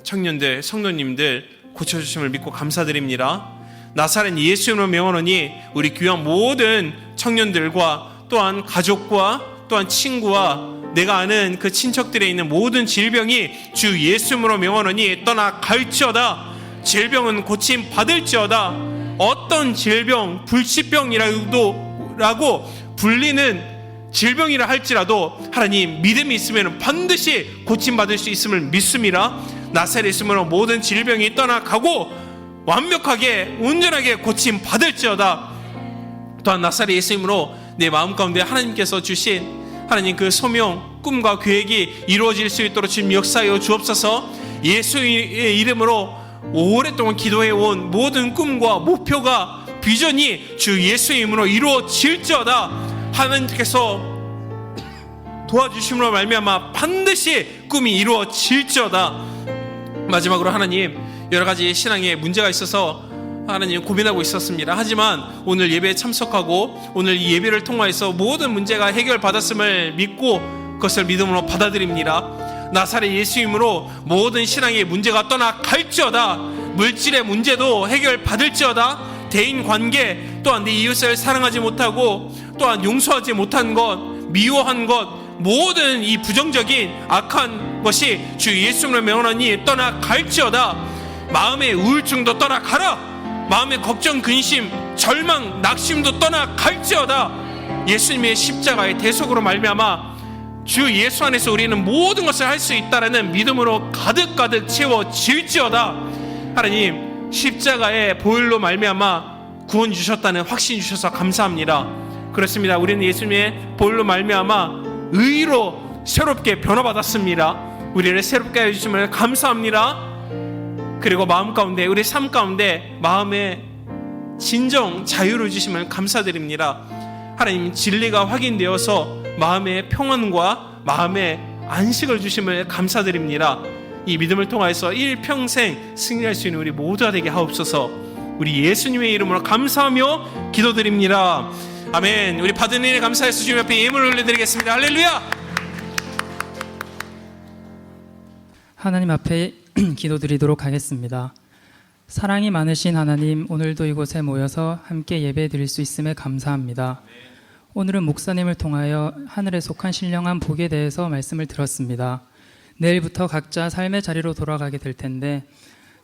청년들, 성도님들 고쳐주심을 믿고 감사드립니다. 나사렛 예수님으로 명하노니 우리 귀한 모든 청년들과 또한 가족과 또한 친구와 내가 아는 그 친척들에 있는 모든 질병이 주 예수님으로 명하노니 떠나갈지어다. 질병은 고침 받을지어다. 어떤 질병, 불치병이라고 불리는 질병이라 할지라도 하나님 믿음이 있으면 반드시 고침받을 수 있음을 믿습니다. 나사렛 예수님으로 모든 질병이 떠나가고 완벽하게 온전하게 고침받을지어다. 또한 나사렛 예수님으로 내 마음 가운데 하나님께서 주신 하나님 그 소명, 꿈과 계획이 이루어질 수 있도록 주님 역사하여 주옵소서. 예수의 이름으로 오랫동안 기도해온 모든 꿈과 목표가 비전이 주 예수의 이름으로 이루어질지어다. 하나님께서 도와주심으로 말미암아 반드시 꿈이 이루어질지어다. 마지막으로 하나님, 여러 가지 신앙에 문제가 있어서 하나님 고민하고 있었습니다. 하지만 오늘 예배에 참석하고 오늘 이 예배를 통하여서 모든 문제가 해결받았음을 믿고 그것을 믿음으로 받아들입니다. 나사렛 예수님으로 모든 신앙의 문제가 떠나갈지어다. 물질의 문제도 해결받을지어다. 대인관계, 또한 네 이웃을 사랑하지 못하고 또한 용서하지 못한 것, 미워한 것, 모든 이 부정적인 악한 것이 주 예수님을 명하노니 떠나갈지어다. 마음의 우울증도 떠나가라. 마음의 걱정, 근심, 절망, 낙심도 떠나갈지어다. 예수님의 십자가의 대속으로 말미암아 주 예수 안에서 우리는 모든 것을 할 수 있다라는 믿음으로 가득가득 채워질지어다. 하나님, 십자가의 보혈로 말미암아 구원 주셨다는 확신 주셔서 감사합니다. 그렇습니다. 우리는 예수님의 보혈로 말미암아 의로 새롭게 변화받았습니다. 우리를 새롭게 해주심을 감사합니다. 그리고 마음 가운데, 우리 삶 가운데 마음의 진정 자유를 주심을 감사드립니다. 하나님, 진리가 확인되어서 마음의 평안과 마음의 안식을 주심을 감사드립니다. 이 믿음을 통하여서 일평생 승리할 수 있는 우리 모두가 되게 하옵소서. 우리 예수님의 이름으로 감사하며 기도드립니다. 아멘. 우리 받은 은혜 감사해서 주님 앞에 예물을 올려드리겠습니다. 할렐루야. 하나님 앞에 기도드리도록 하겠습니다. 사랑이 많으신 하나님, 오늘도 이곳에 모여서 함께 예배 드릴 수 있음에 감사합니다. 오늘은 목사님을 통하여 하늘에 속한 신령한 복에 대해서 말씀을 들었습니다. 내일부터 각자 삶의 자리로 돌아가게 될 텐데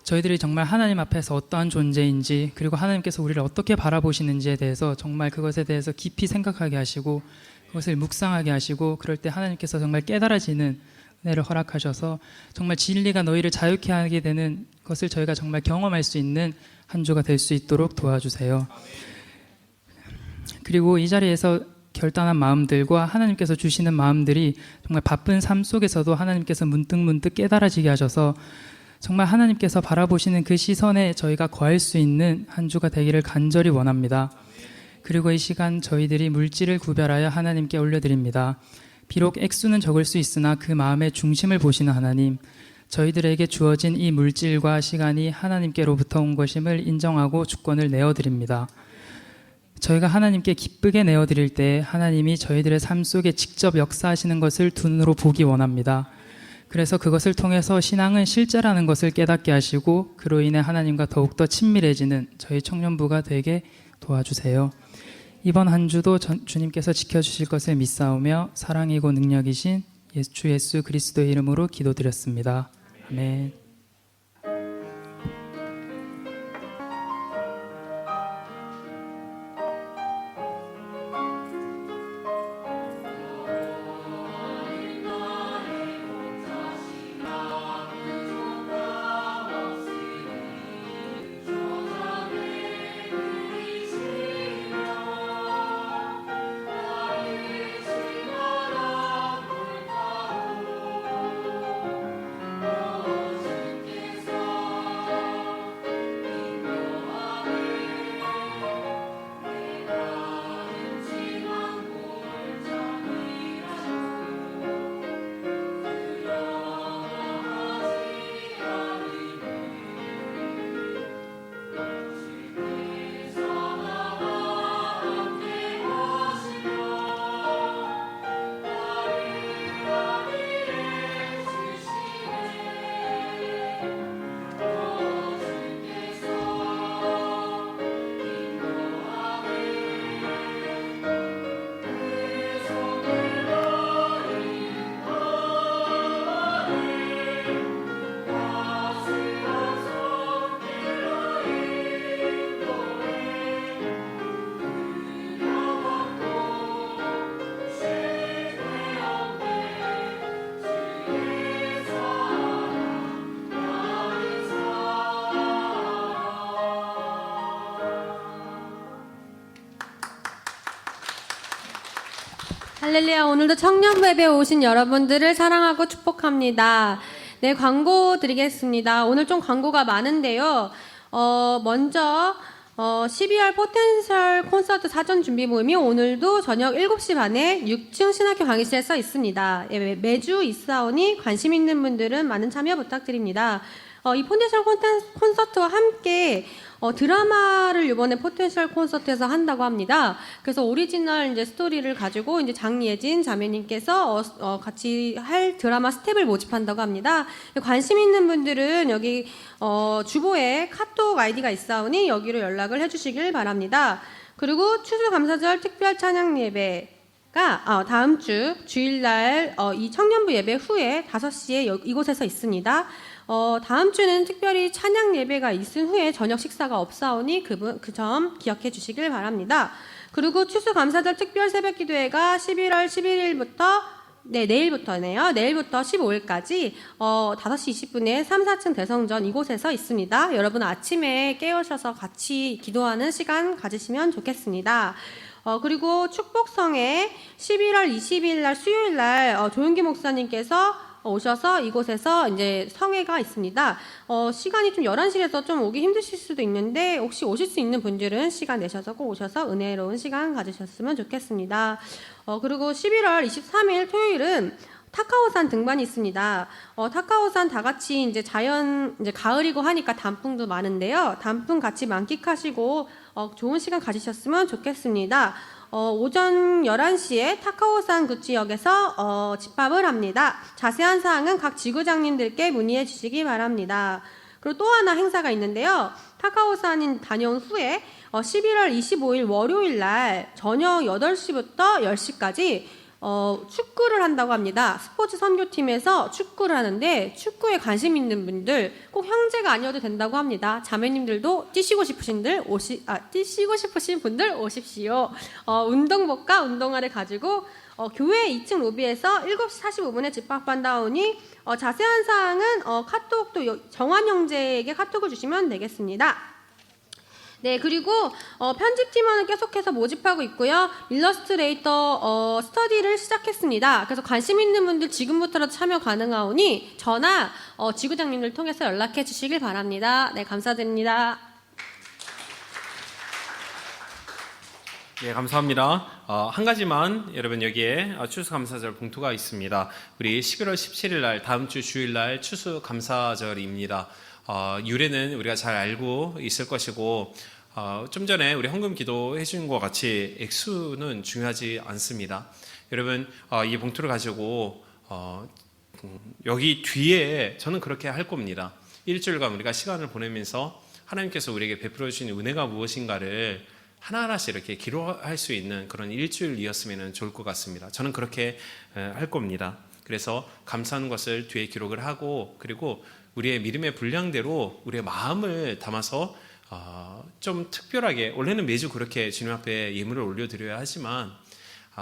저희들이 정말 하나님 앞에서 어떠한 존재인지, 그리고 하나님께서 우리를 어떻게 바라보시는지에 대해서 정말 그것에 대해서 깊이 생각하게 하시고 그것을 묵상하게 하시고, 그럴 때 하나님께서 정말 깨달아지는 은혜를 허락하셔서 정말 진리가 너희를 자유케 하게 되는 것을 저희가 정말 경험할 수 있는 한 주가 될 수 있도록 도와주세요. 그리고 이 자리에서 결단한 마음들과 하나님께서 주시는 마음들이 정말 바쁜 삶 속에서도 하나님께서 문득문득 깨달아지게 하셔서 정말 하나님께서 바라보시는 그 시선에 저희가 거할 수 있는 한 주가 되기를 간절히 원합니다. 그리고 이 시간 저희들이 물질을 구별하여 하나님께 올려드립니다. 비록 액수는 적을 수 있으나 그 마음의 중심을 보시는 하나님, 저희들에게 주어진 이 물질과 시간이 하나님께로부터 온 것임을 인정하고 주권을 내어드립니다. 저희가 하나님께 기쁘게 내어드릴 때 하나님이 저희들의 삶 속에 직접 역사하시는 것을 두 눈으로 보기 원합니다. 그래서 그것을 통해서 신앙은 실제라는 것을 깨닫게 하시고 그로 인해 하나님과 더욱더 친밀해지는 저희 청년부가 되게 도와주세요. 이번 한 주도 주님께서 지켜주실 것을 믿사오며 사랑이고 능력이신 주 예수 그리스도의 이름으로 기도드렸습니다. 아멘. 할렐루야. 오늘도 청년부 예배에 오신 여러분들을 사랑하고 축복합니다. 네, 광고 드리겠습니다. 오늘 좀 광고가 많은데요. 먼저 12월 포텐셜 콘서트 사전 준비 모임이 오늘도 저녁 7시 반에 6층 신학교 강의실에서 있습니다. 예, 매주 있사오니 관심 있는 분들은 많은 참여 부탁드립니다. 이 포텐셜 콘서트와 함께 드라마를 이번에 포텐셜 콘서트에서 한다고 합니다. 그래서 오리지널 이제 스토리를 가지고 이제 장예진 자매님께서 같이 할 드라마 스텝을 모집한다고 합니다. 관심 있는 분들은 여기 주보에 카톡 아이디가 있사오니 여기로 연락을 해주시길 바랍니다. 그리고 추수감사절 특별 찬양 예배가 다음 주 주일날 이 청년부 예배 후에 5시에 이곳에서 있습니다. 다음 주는 특별히 찬양 예배가 있은 후에 저녁 식사가 없사오니 그 점 기억해 주시길 바랍니다. 그리고 추수감사절 특별 새벽기도회가 11월 11일부터 내일부터네요. 내일부터 15일까지 5시 20분에 3, 4층 대성전 이곳에서 있습니다. 여러분 아침에 깨우셔서 같이 기도하는 시간 가지시면 좋겠습니다. 그리고 축복성에 11월 20일 날 수요일 날 조용기 목사님께서 오셔서 이곳에서 이제 성회가 있습니다. 시간이 좀 11시라서 좀 오기 힘드실 수도 있는데 혹시 오실 수 있는 분들은 시간 내셔서 꼭 오셔서 은혜로운 시간 가지셨으면 좋겠습니다. 그리고 11월 23일 토요일은 타카오산 등반이 있습니다. 타카오산 다 같이 이제 이제 가을이고 하니까 단풍도 많은데요. 단풍 같이 만끽하시고 좋은 시간 가지셨으면 좋겠습니다. 오전 11시에 타카오산 구치역에서 집합을 합니다. 자세한 사항은 각 지구장님들께 문의해 주시기 바랍니다. 그리고 또 하나 행사가 있는데요. 타카오산 다녀온 후에 11월 25일 월요일 날 저녁 8시부터 10시까지 축구를 한다고 합니다. 스포츠 선교팀에서 축구를 하는데 축구에 관심 있는 분들 꼭 형제가 아니어도 된다고 합니다. 자매님들도 뛰시고 싶으신 분들 오십시오. 운동복과 운동화를 가지고 교회 2층 로비에서 7시 45분에 집합한다오니 자세한 사항은 카톡도 정한 형제에게 카톡을 주시면 되겠습니다. 네, 그리고 편집팀원은 계속해서 모집하고 있고요. 일러스트레이터 스터디를 시작했습니다. 그래서 관심 있는 분들 지금부터라도 참여 가능하오니 저나 지구장님들 통해서 연락해 주시길 바랍니다. 네, 감사드립니다. 네, 감사합니다. 한 가지만 여러분 여기에 추수감사절 봉투가 있습니다. 우리 11월 17일 날 다음 주 주일 날 추수감사절입니다. 유래는 우리가 잘 알고 있을 것이고 좀 전에 우리 헌금 기도해 준 것 같이 액수는 중요하지 않습니다. 여러분 이 봉투를 가지고 여기 뒤에 저는 그렇게 할 겁니다. 일주일간 우리가 시간을 보내면서 하나님께서 우리에게 베풀어 주신 은혜가 무엇인가를 하나하나씩 이렇게 기록할 수 있는 그런 일주일이었으면 좋을 것 같습니다. 저는 그렇게 할 겁니다. 그래서 감사하는 것을 뒤에 기록을 하고 그리고 우리의 믿음의 분량대로 우리의 마음을 담아서 좀 특별하게 원래는 매주 그렇게 주님 앞에 예물을 올려드려야 하지만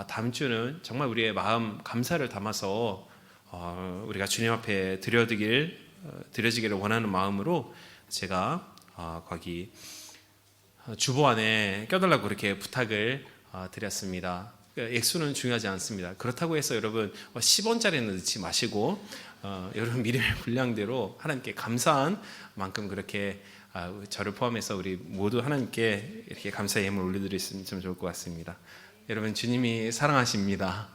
다음 주는 정말 우리의 마음 감사를 담아서 우리가 주님 앞에 드려지기를 원하는 마음으로 제가 거기 주보 안에 껴달라고 그렇게 부탁을 드렸습니다. 액수는 중요하지 않습니다. 그렇다고 해서 여러분 10원짜리는 넣지 마시고 여러분 믿음의 분량대로 하나님께 감사한 만큼 그렇게 저를 포함해서 우리 모두 하나님께 이렇게 감사의 예물 올려드렸으면 좀 좋을 것 같습니다. 여러분 주님이 사랑하십니다.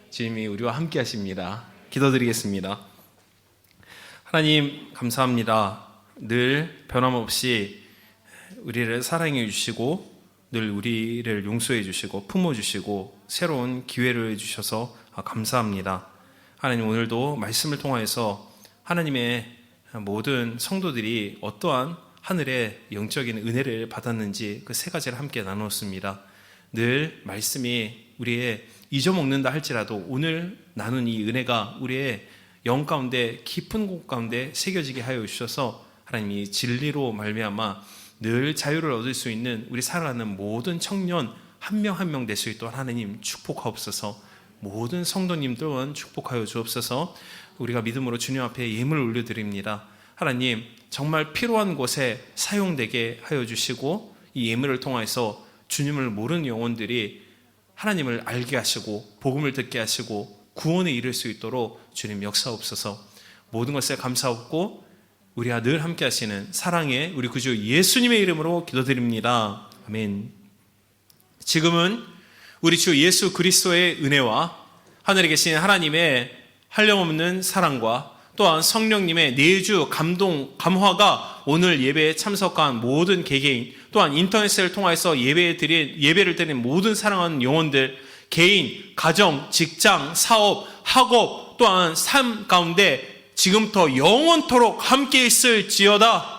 주님이 우리와 함께 하십니다. 기도드리겠습니다. 하나님 감사합니다. 늘 변함없이 우리를 사랑해 주시고 늘 우리를 용서해 주시고 품어 주시고 새로운 기회를 주셔서 감사합니다. 하나님 오늘도 말씀을 통하여서 하나님의 모든 성도들이 어떠한 하늘의 영적인 은혜를 받았는지 그 세 가지를 함께 나누었습니다. 늘 말씀이 우리의 잊어먹는다 할지라도 오늘 나눈 이 은혜가 우리의 영 가운데 깊은 곳 가운데 새겨지게 하여 주셔서 하나님이 진리로 말미암아 늘 자유를 얻을 수 있는 우리 살아가는 모든 청년 한 명 한 명 될 수 있도록 하나님 축복하옵소서. 모든 성도님 또한 축복하여 주옵소서. 우리가 믿음으로 주님 앞에 예물을 올려드립니다. 하나님 정말 필요한 곳에 사용되게 하여 주시고 이 예물을 통해서 주님을 모르는 영혼들이 하나님을 알게 하시고 복음을 듣게 하시고 구원에 이를 수 있도록 주님 역사옵소서. 모든 것에 감사하고 우리와 늘 함께 하시는 사랑의 우리 구주 예수님의 이름으로 기도드립니다. 아멘. 지금은 우리 주 예수 그리스도의 은혜와 하늘에 계신 하나님의 한량없는 사랑과 또한 성령님의 내주 감동 감화가 오늘 예배에 참석한 모든 개개인, 또한 인터넷을 통해서 예배를 드린 모든 사랑하는 영혼들, 개인, 가정, 직장, 사업, 학업, 또한 삶 가운데 지금부터 영원토록 함께 있을지어다.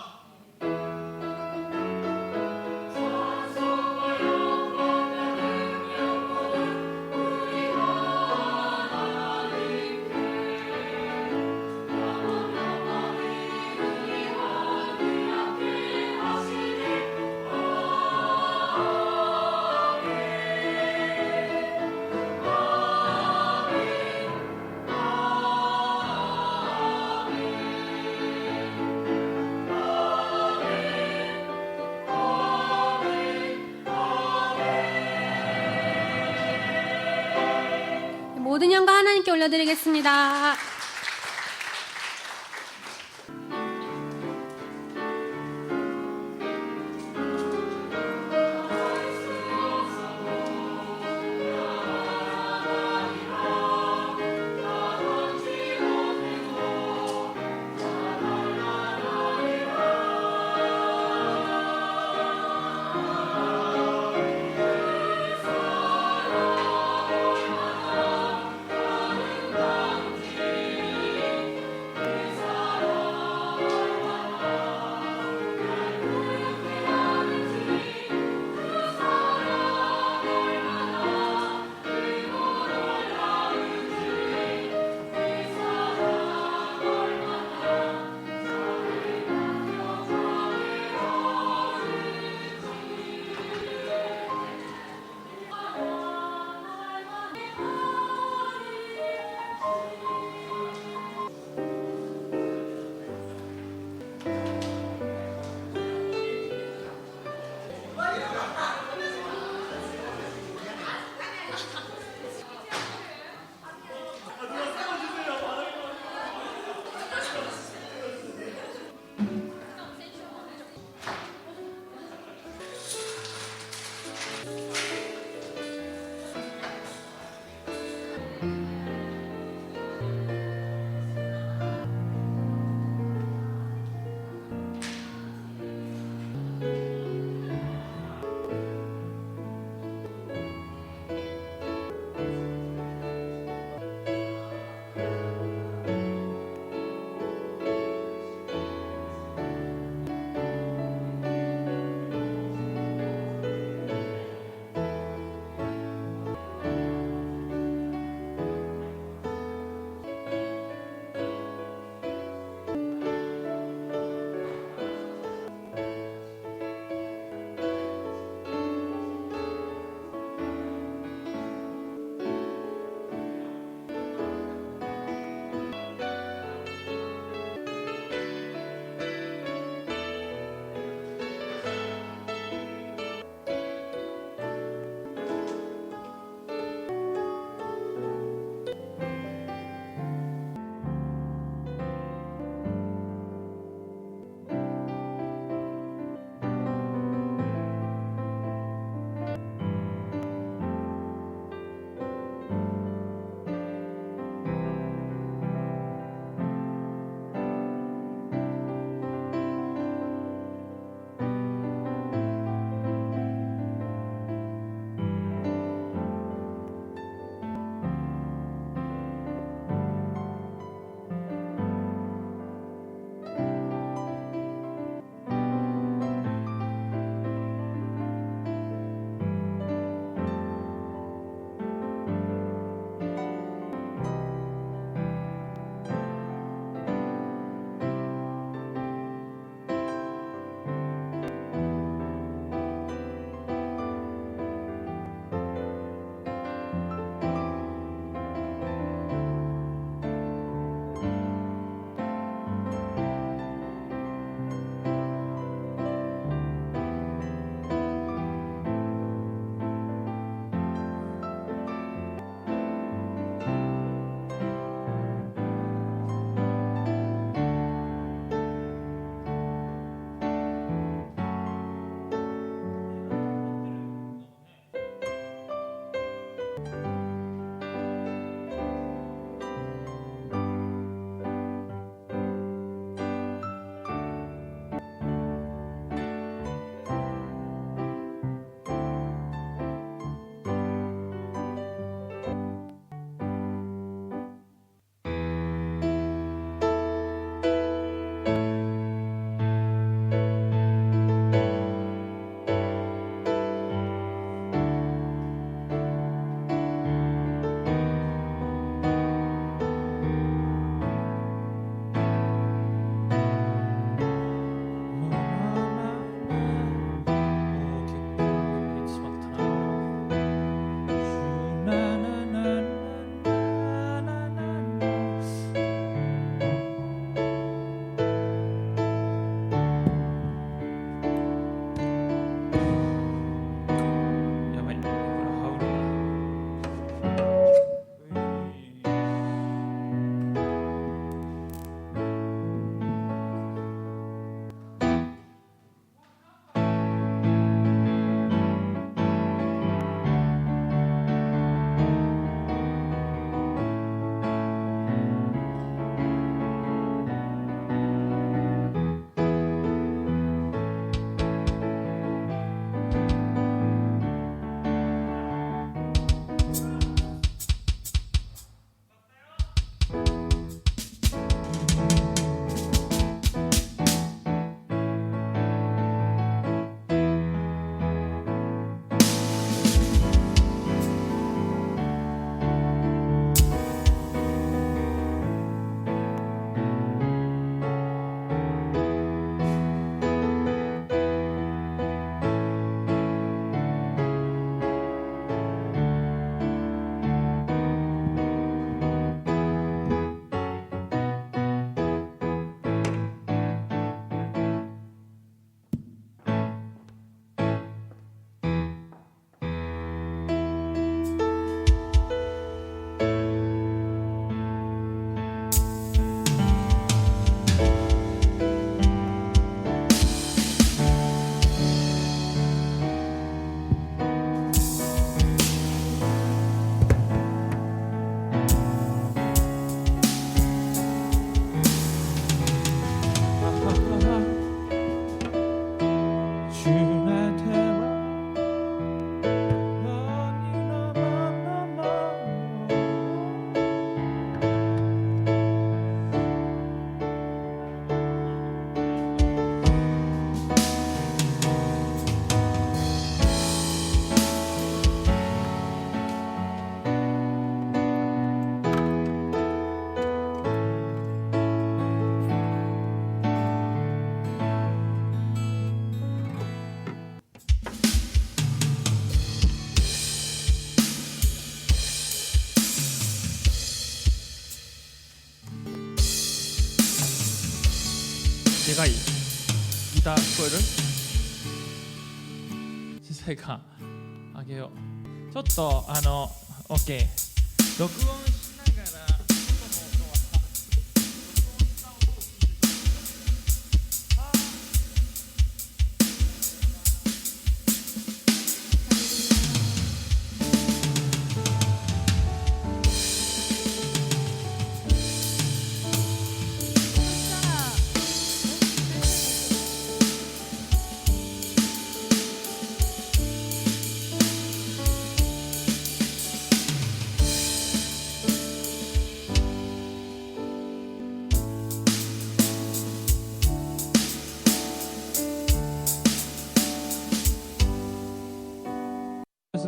모든 영광 하나님께 올려드리겠습니다. でかいギター聞こえる？小さいかあげよう。ちょっとOK 録音しながら外の音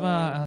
はまあ